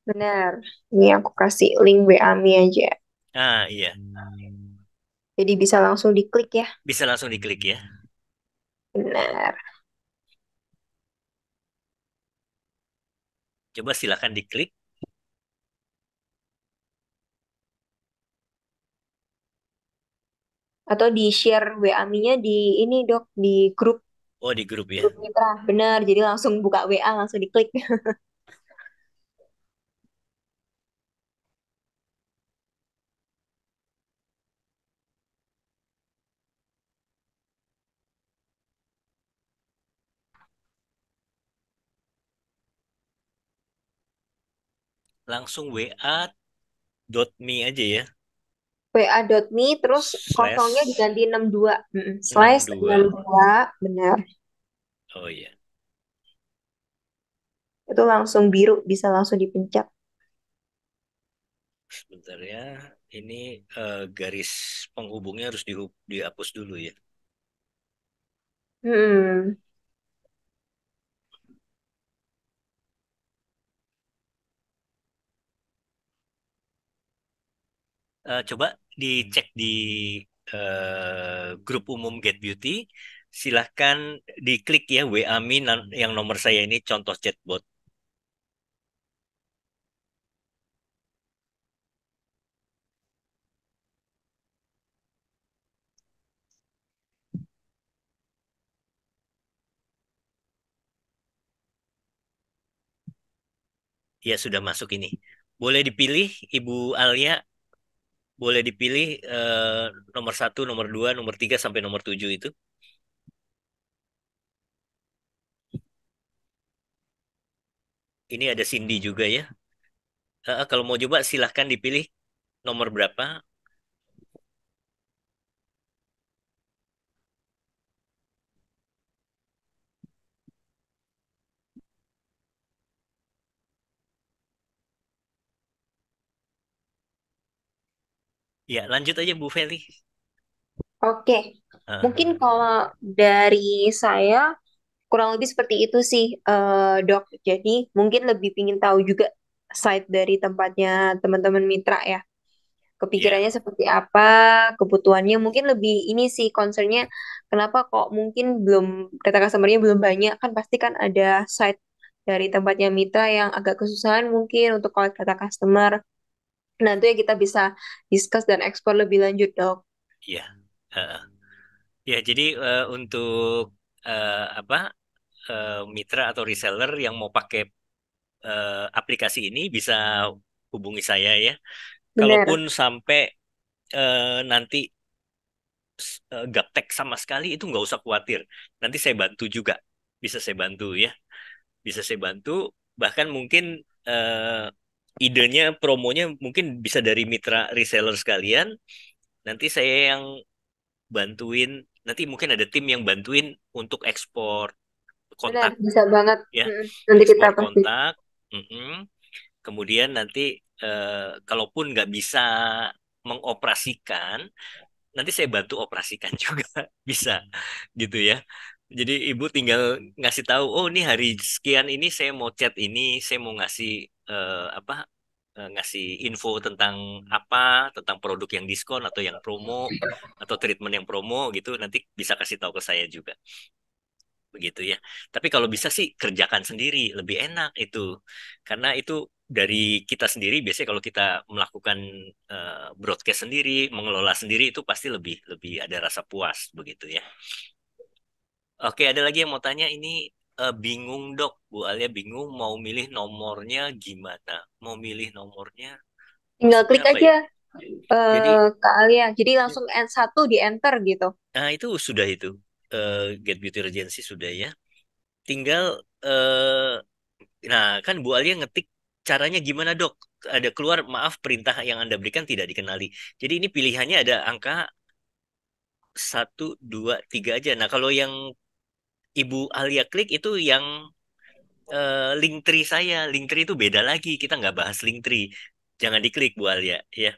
Benar. Ini aku kasih link WA Mi aja. Ah iya, Jadi bisa langsung diklik ya. bisa langsung diklik ya. Benar. Coba silakan diklik. Atau di-share WA Mi-nya di ini, dok, di grup Oh di grup ya. grup mitra. Benar. Jadi langsung buka WA, langsung diklik. Langsung wa.me aja ya. WA.me terus kosongnya Slash diganti 62. enam Slash dua. 62. Benar. Oh iya. Itu langsung biru, bisa langsung dipencet. Sebentar ya. Ini garis penghubungnya harus dihapus dulu ya. Hmm. Coba dicek di grup umum Get Beauty. Silahkan diklik ya WA Me yang nomor saya ini contoh chatbot. Ya sudah masuk ini. Boleh dipilih Ibu Alia. boleh dipilih nomor satu, nomor dua, nomor tiga sampai nomor tujuh itu. Ini ada Cindy juga ya. Kalau mau coba silahkan dipilih nomor berapa. Ya, lanjut aja Bu Feli. Oke, mungkin Eh, kalau dari saya kurang lebih seperti itu sih, Dok. Jadi mungkin lebih pingin tahu juga site dari tempatnya teman-teman mitra ya. ya, Kepikirannya seperti apa, kebutuhannya mungkin lebih ini sih concernnya kenapa kok mungkin belum kata customernya belum banyak kan pasti kan ada site dari tempatnya mitra yang agak kesusahan mungkin untuk collect kata customer. Nah, itu yang kita bisa discuss dan explore lebih lanjut, Dok. ya. Eh, ya, jadi untuk apa mitra atau reseller yang mau pakai aplikasi ini bisa hubungi saya ya. Kalaupun Benar, sampai nanti gaptek sama sekali itu nggak usah khawatir. Nanti saya bantu juga. Bisa saya bantu ya. Bisa saya bantu. Bahkan mungkin idenya, promonya mungkin bisa dari mitra reseller sekalian. Nanti saya yang bantuin. Nanti mungkin ada tim yang bantuin untuk ekspor benar, kontak bisa banget. ya. Mm-mm. Nanti kita Ekspor pasti. kontak. Mm-mm. Kemudian nanti kalaupun nggak bisa mengoperasikan, nanti saya bantu operasikan juga bisa gitu ya. Jadi ibu tinggal ngasih tahu, oh ini hari sekian ini saya mau chat ini, saya mau ngasih apa ngasih info tentang apa, tentang produk yang diskon atau yang promo atau treatment yang promo gitu, nanti bisa kasih tahu ke saya juga begitu ya. Tapi kalau bisa sih kerjakan sendiri, lebih enak itu. Karena itu dari kita sendiri biasanya kalau kita melakukan broadcast sendiri, mengelola sendiri itu pasti lebih lebih ada rasa puas begitu ya. Oke, ada lagi yang mau tanya ini bingung dok, Bu Alia bingung mau milih nomornya gimana? Mau milih nomornya Tinggal maksudnya klik apa aja ya? Jadi, ke Alia. Jadi langsung N1 di enter gitu. nah itu sudah itu. Get Beauty Regency sudah ya. Tinggal eh, nah, kan Bu Alia ngetik caranya gimana dok? Ada keluar, maaf perintah yang Anda berikan tidak dikenali. Jadi ini pilihannya ada angka satu, dua, tiga aja. Nah, kalau yang Ibu Alia klik itu yang Linktree saya. Linktree itu beda lagi. Kita nggak bahas Linktree. Jangan diklik Bu Alia. Ya,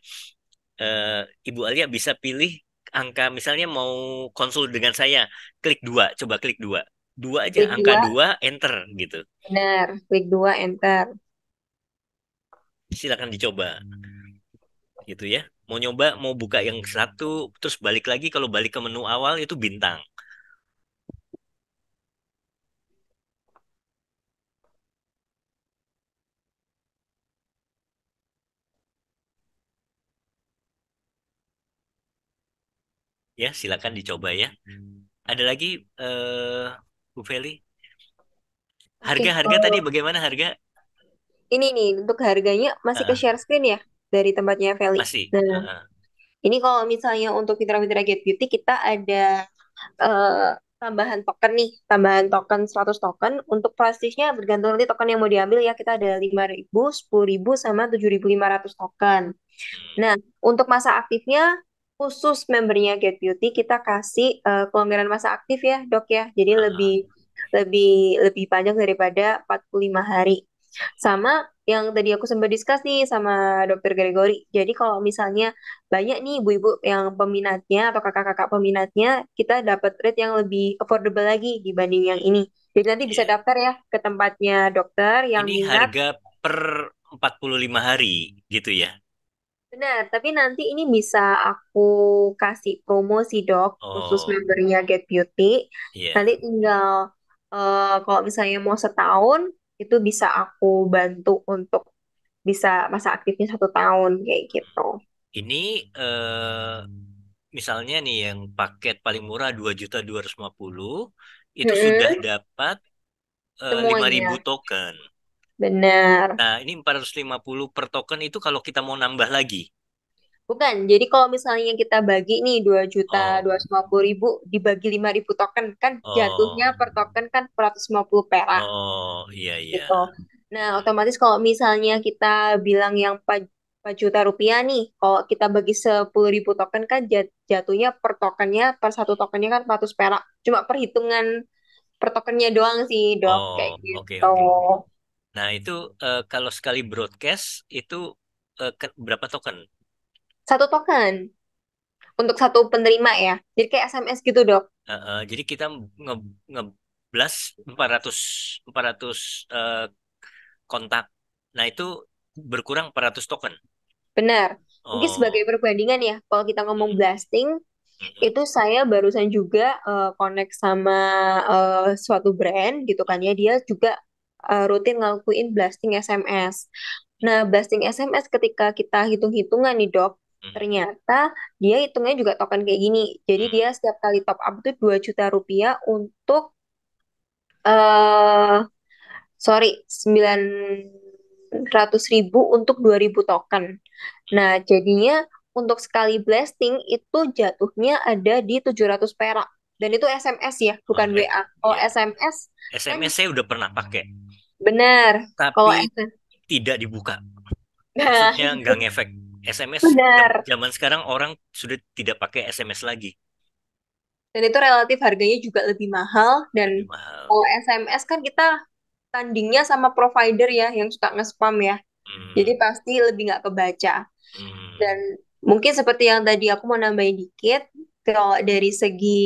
Eh, Ibu Alia bisa pilih angka misalnya mau konsul dengan saya. Klik dua, coba klik dua. Dua aja, Klik angka 2 dua, enter gitu. benar. Klik 2 enter. Silakan dicoba. Gitu ya. Mau nyoba, mau buka yang satu, terus balik lagi, kalau balik ke menu awal itu bintang. Ya, silakan dicoba ya. Ada lagi, Bu Feli? Oke, Harga-harga tadi bagaimana harga? ini nih untuk harganya masih ke Ah, share screen ya dari tempatnya Feli. masih. Nah, ini kalau misalnya untuk mitra-mitra Get Beauty kita ada tambahan token nih, tambahan token 100 token. Untuk prestisnya bergantung nanti token yang mau diambil ya. Kita ada 5.000, 10.000 sama 7.500 token. Hmm, Nah, untuk masa aktifnya khusus membernya Get Beauty kita kasih kelonggaran masa aktif ya, Dok ya. Jadi lebih ah, lebih lebih panjang daripada 45 hari. Sama yang tadi aku sempat diskus nih sama Dokter Gregory. Jadi kalau misalnya banyak nih ibu-ibu yang peminatnya atau kakak-kakak peminatnya, kita dapat rate yang lebih affordable lagi dibanding yang hmm, ini. Jadi nanti bisa iya. daftar ya ke tempatnya dokter yang Ini minat. harga per 45 hari gitu ya. Benar, tapi nanti ini bisa aku kasih promo sih dok, khusus Oh, membernya Get Beauty. iya. Nanti tinggal kalau misalnya mau setahun, itu bisa aku bantu untuk bisa masa aktifnya 1 tahun kayak gitu. Ini misalnya nih yang paket paling murah 2.250.000 itu sudah Mm-mm, dapat 5.000 semuanya, token. benar. Nah, ini 450 per token itu kalau kita mau nambah lagi. Bukan, jadi kalau misalnya kita bagi nih 2.250.000 dibagi 5.000 token, kan jatuhnya Oh, per token kan 450 perak oh, iya iya. gitu. Nah, Mm-mm. otomatis kalau misalnya kita bilang yang 4 juta rupiah nih, kalau kita bagi 10.000 token kan jatuhnya per tokennya, per satu tokennya kan 400 perak. Cuma perhitungan per tokennya doang sih, Dok, kayak Oh, oke gitu. oke. Nah, itu kalau sekali broadcast itu berapa token? Satu token untuk satu penerima ya. Jadi kayak SMS gitu, Dok. Jadi kita nge ngeblas 400 400 eh, kontak. Nah, itu berkurang 400 token. Benar. Mungkin sebagai Oh. perbandingan ya, kalau kita ngomong Mm-mm. blasting, Mm-mm. itu saya barusan juga connect sama suatu brand gitu kan ya. Dia juga rutin ngelakuin blasting SMS. Nah, blasting SMS ketika kita hitung-hitungan nih, Dok, Mm-mm. ternyata dia hitungnya juga token kayak gini. Jadi Mm-mm. dia setiap kali top up itu 2 juta rupiah untuk eh sorry, 900.000 untuk 2.000 token. Nah, jadinya untuk sekali blasting itu jatuhnya ada di 700 perak. Dan itu SMS ya, Oh, bukan WA. Kalau iya. SMS kan SMS saya udah pernah pakai, benar. Kalau tapi SMS, tidak dibuka. nah Maksudnya itu nggak ngefek. SMS benar. zaman sekarang orang sudah tidak pakai SMS lagi, Dan itu relatif harganya juga lebih mahal. Dan lebih mahal. kalau SMS kan kita tandingnya sama provider ya, yang suka nge-spam ya. Jadi Hmm. pasti lebih nggak kebaca. Dan Hmm. mungkin seperti yang tadi aku mau nambahin dikit, kalau dari segi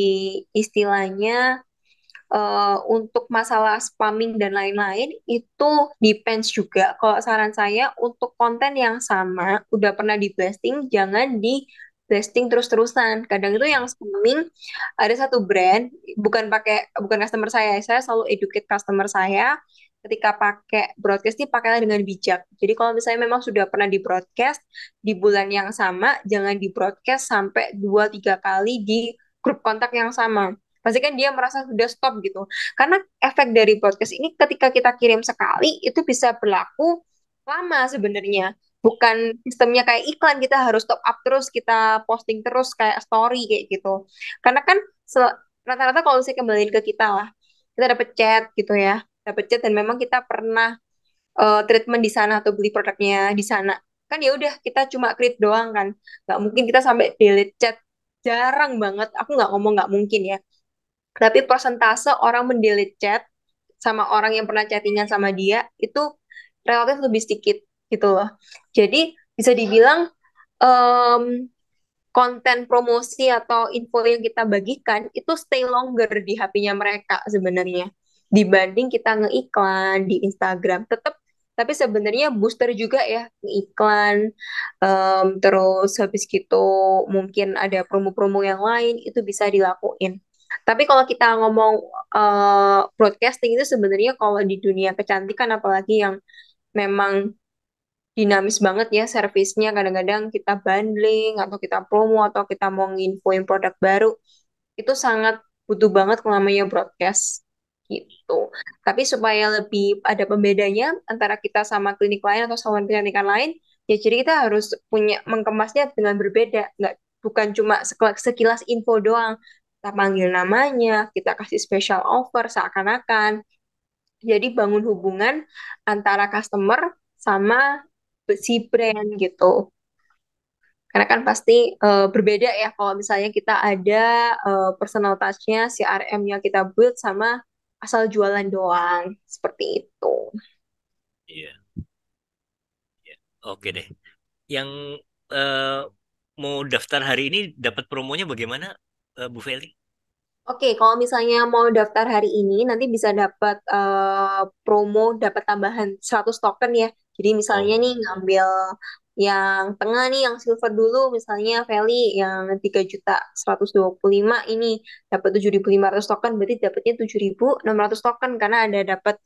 istilahnya untuk masalah spamming dan lain-lain itu depends juga. Kalau saran saya untuk konten yang sama udah pernah di blasting, jangan di blasting terus-terusan. Kadang itu yang spamming ada satu brand, bukan customer saya selalu educate customer saya ketika pakai broadcast ini pakailah dengan bijak. Jadi kalau misalnya memang sudah pernah di broadcast di bulan yang sama, jangan di broadcast sampai 2 3 kali di grup kontak yang sama. Pasti kan dia merasa sudah stop gitu. Karena efek dari broadcast ini ketika kita kirim sekali itu bisa berlaku lama sebenarnya. Bukan sistemnya kayak iklan kita harus top up terus, kita posting terus kayak story kayak gitu. Karena kan rata-rata kalau saya kembaliin ke kita lah, kita dapet chat gitu ya, dapet chat dan memang kita pernah treatment di sana atau beli produknya di sana. Kan ya udah kita cuma create doang kan. Nggak mungkin kita sampai delete chat. Jarang banget. Aku nggak ngomong nggak mungkin ya. Tapi persentase orang mendelete chat sama orang yang pernah chattingan sama dia itu relatif lebih sedikit gitu loh. Jadi bisa dibilang em, konten promosi atau info yang kita bagikan itu stay longer di HP-nya mereka sebenarnya dibanding kita ngeiklan di Instagram. Tapi sebenarnya booster juga ya ngeiklan. Terus habis gitu mungkin ada promo-promo yang lain itu bisa dilakuin. Tapi kalau kita ngomong broadcasting itu sebenarnya kalau di dunia kecantikan apalagi yang memang dinamis banget ya servisnya, kadang-kadang kita bundling atau kita promo atau kita mau nginfoin produk baru itu sangat butuh banget yang namanya broadcast gitu. Tapi supaya lebih ada pembedanya antara kita sama klinik lain atau salon kecantikan lain, ya jadi kita harus punya mengemasnya dengan berbeda, nggak bukan cuma sekilas info doang. Kita panggil namanya, kita kasih special offer seakan-akan. Jadi bangun hubungan antara customer sama si brand gitu. Karena kan pasti berbeda ya kalau misalnya kita ada personal touch-nya, CRM-nya kita build sama asal jualan doang. Seperti itu. Iya, iya. Oke deh. Yang eh, mau daftar hari ini dapat promonya bagaimana, Bu Feli? Oke, kalau misalnya mau daftar hari ini, nanti bisa dapat promo, dapat tambahan 100 token ya. Jadi misalnya nih Oh, ngambil yang tengah nih, yang silver dulu, misalnya Feli yang 3.125 ini dapat 7.500 token, berarti dapatnya 7.600 token karena ada dapat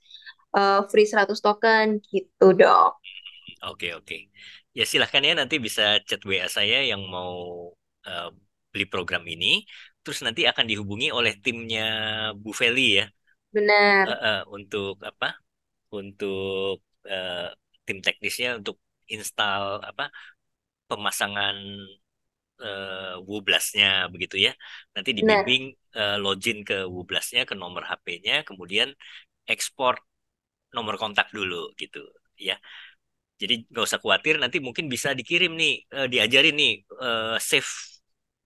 free 100 token gitu dok. oke oke. Ya silahkan ya nanti bisa chat WA saya yang mau eh, beli program ini. Terus nanti akan dihubungi oleh timnya Bu Feli ya. Benar. Untuk apa? Untuk tim teknisnya untuk install apa? pemasangan Wublasnya begitu ya. Nanti Benar. dibimbing login ke Wublasnya, ke nomor HP-nya, kemudian ekspor nomor kontak dulu gitu ya. Jadi nggak usah khawatir, nanti mungkin bisa dikirim nih, diajarin nih save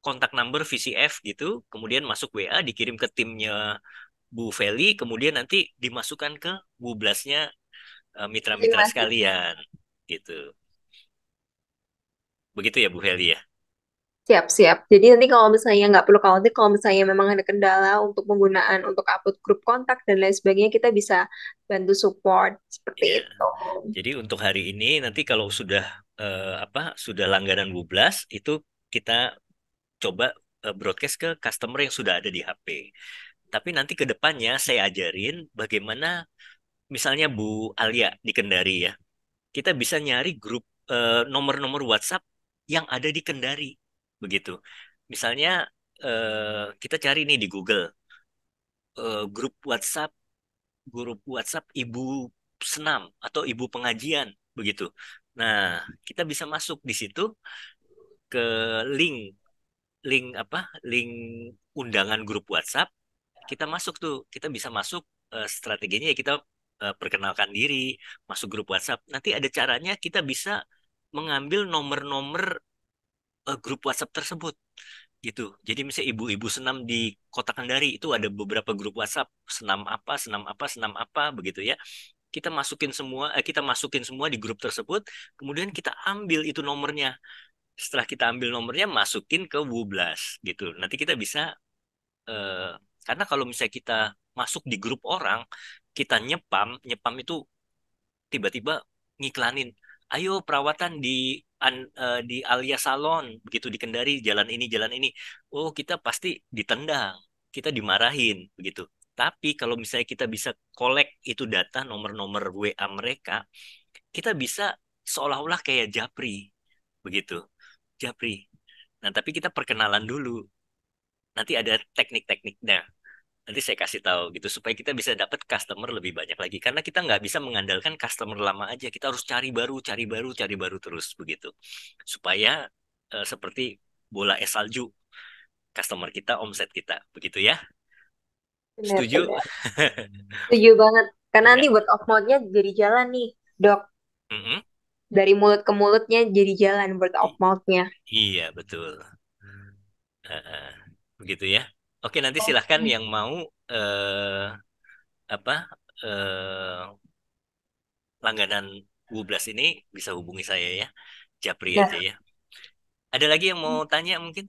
kontak number VCF gitu, kemudian masuk WA, dikirim ke timnya Bu Feli, kemudian nanti dimasukkan ke Wublasnya mitra-mitra Masing-masing. sekalian gitu. Begitu ya Bu Feli ya. Siap, siap. Jadi nanti kalau misalnya nggak perlu khawatir, kalau misalnya memang ada kendala untuk penggunaan, untuk upload grup kontak dan lain sebagainya, kita bisa bantu support seperti Ya. itu. Jadi untuk hari ini nanti kalau sudah apa sudah langganan Wublas itu kita coba broadcast ke customer yang sudah ada di HP. Tapi nanti ke depannya saya ajarin bagaimana misalnya Bu Alia di Kendari ya. Kita bisa nyari grup nomor-nomor WhatsApp yang ada di Kendari. Begitu. Misalnya kita cari nih di Google grup WhatsApp ibu senam atau ibu pengajian begitu. Nah, kita bisa masuk di situ ke link link apa? Link undangan grup WhatsApp. Kita masuk tuh, kita bisa masuk strateginya ya kita perkenalkan diri, masuk grup WhatsApp. Nanti ada caranya kita bisa mengambil nomor-nomor grup WhatsApp tersebut gitu. Jadi misalnya ibu-ibu senam di Kota Kendari itu ada beberapa grup WhatsApp senam apa, senam apa, senam apa begitu ya. Kita masukin semua di grup tersebut, kemudian kita ambil itu nomornya. Setelah kita ambil nomornya, masukin ke Wublas gitu. Nanti kita bisa eh, karena kalau misalnya kita masuk di grup orang, kita nyepam, nyepam itu tiba-tiba ngiklanin, ayo perawatan di Alia Salon begitu di Kendari jalan ini, oh kita pasti ditendang, kita dimarahin begitu. Tapi kalau misalnya kita bisa collect itu data nomor-nomor WA mereka, kita bisa seolah-olah kayak Japri begitu, Japri. Nah tapi kita perkenalan dulu, nanti ada teknik-tekniknya. Nanti saya kasih tahu gitu supaya kita bisa dapat customer lebih banyak lagi karena kita nggak bisa mengandalkan customer lama aja, kita harus cari baru, cari baru, cari baru terus begitu supaya seperti bola es salju, customer kita, omset kita begitu ya. Setuju? Benar-benar. Setuju banget. Karena Ya. nanti word of mouth-nya jadi jalan nih, Dok. Mm-mm. Dari mulut ke mulutnya jadi jalan word of I- mouth-nya. iya betul. Eh, begitu ya. Oke nanti silahkan Oke. yang mau eh, apa eh, langganan Wublas ini bisa hubungi saya ya. Japri aja Nah, ya. Ada lagi yang mau tanya mungkin?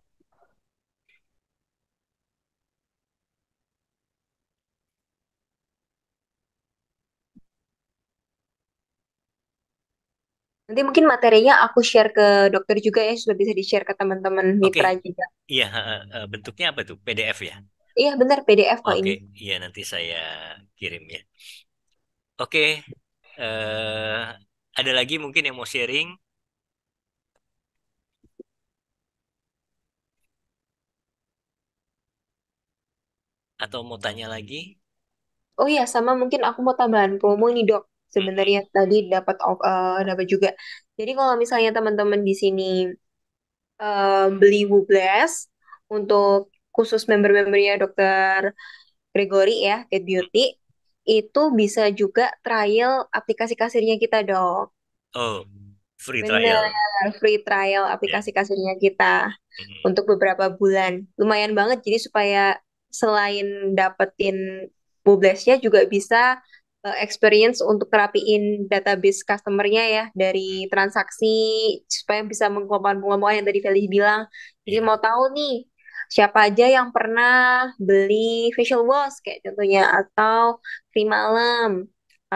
nanti mungkin materinya aku share ke dokter juga ya, supaya bisa di-share ke teman-teman Oke, mitra juga. iya, bentuknya apa tuh? PDF ya? Iya, benar PDF kok Oke, ini. iya nanti saya kirim ya. Oke, eh, ada lagi mungkin yang mau sharing atau mau tanya lagi? Oh iya, sama mungkin aku mau tambahan promo nih, Dok. Mm-mm. Sebenarnya tadi dapat juga. Jadi kalau misalnya teman-teman di sini beli Wooblas untuk khusus member-membernya Dokter Gregory ya, Get Beauty, itu bisa juga trial aplikasi kasirnya kita, Dok. Oh, free Bener, trial. free trial Ya. aplikasi kasirnya kita Mm-mm. untuk beberapa bulan. Lumayan banget, jadi supaya selain dapetin Bubblesnya juga bisa experience untuk terapiin database customernya ya dari transaksi supaya bisa mengelompokkan yang tadi Feli bilang. Jadi Iya, mau tahu nih siapa aja yang pernah beli facial wash kayak contohnya atau krim malam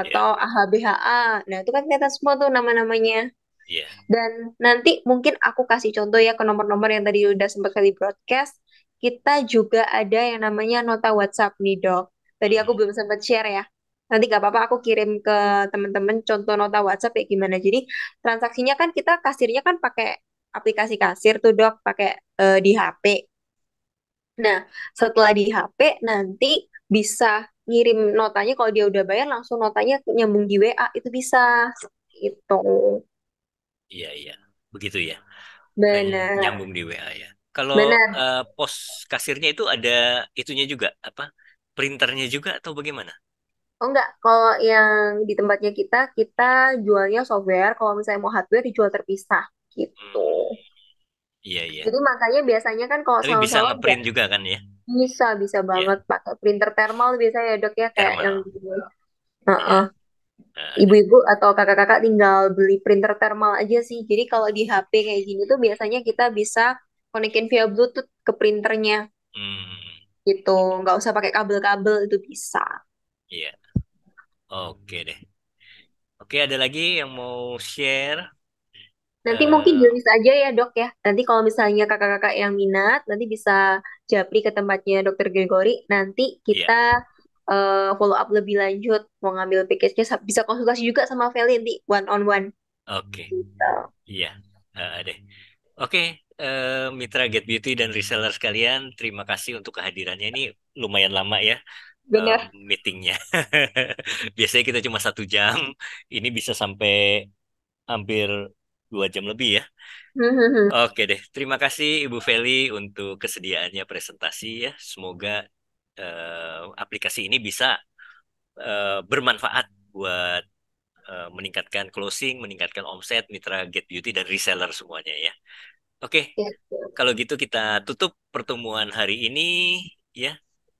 iya, atau AHBHA. Nah, itu kan kelihatan semua tuh nama-namanya. iya. Dan nanti mungkin aku kasih contoh ya ke nomor-nomor yang tadi udah sempat kali broadcast. Kita juga ada yang namanya nota WhatsApp nih, Dok. Tadi aku Mm-mm. belum sempat share ya. Nanti gak apa-apa aku kirim ke teman-teman contoh nota WhatsApp ya gimana. Jadi transaksinya kan kita kasirnya kan pakai aplikasi kasir tuh, Dok, pakai di HP. Nah, setelah di HP nanti bisa ngirim notanya kalau dia udah bayar langsung notanya nyambung di WA itu bisa. Itu. Iya, iya. begitu ya. Benar, Nyambung di WA ya. Kalau benar. pos kasirnya itu ada itunya juga apa? Printernya juga atau bagaimana? Oh enggak, kalau yang di tempatnya kita jualnya software. Kalau misalnya mau hardware dijual terpisah gitu. Hmm, iya iya. Jadi makanya biasanya kan kalau Tapi bisa salon-salon ya ngeprint juga kan ya? bisa Iya, banget pakai printer thermal biasanya ya dok ya kayak yang thermal. Iya. Heeh. Deh. Ibu-ibu atau kakak-kakak tinggal beli printer thermal aja sih. Jadi kalau di HP kayak gini tuh biasanya kita bisa konekin via Bluetooth ke printernya Hmm, gitu. Nggak usah pakai kabel-kabel itu bisa. iya. Oke deh. Oke, ada lagi yang mau share? Nanti mungkin di eh list aja ya dok ya. Nanti kalau misalnya kakak-kakak yang minat, nanti bisa japri ke tempatnya dokter Gregory. Nanti iya. kita follow up lebih lanjut. Mau ngambil package-nya bisa konsultasi juga sama Feli nanti one on one. Oke, Gitu. iya. Deh. Oke, Mitra Get Beauty dan reseller sekalian, terima kasih untuk kehadirannya. Ini lumayan lama ya eh, Bener. meetingnya. Biasanya kita cuma 1 jam, ini bisa sampai hampir 2 jam lebih ya. Oke deh, terima kasih Ibu Feli untuk kesediaannya presentasi ya. Semoga aplikasi ini bisa bermanfaat buat meningkatkan closing, meningkatkan omset Mitra Get Beauty dan reseller semuanya ya. Oke, Ya. kalau gitu kita tutup pertemuan hari ini ya.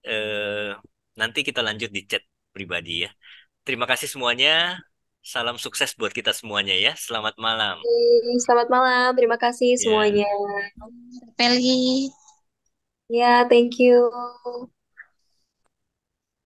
Eh, Nanti kita lanjut di chat pribadi ya. Terima kasih semuanya. Salam sukses buat kita semuanya ya. Selamat malam. Selamat malam. Terima kasih Ya. semuanya. Feli. Ya, thank you.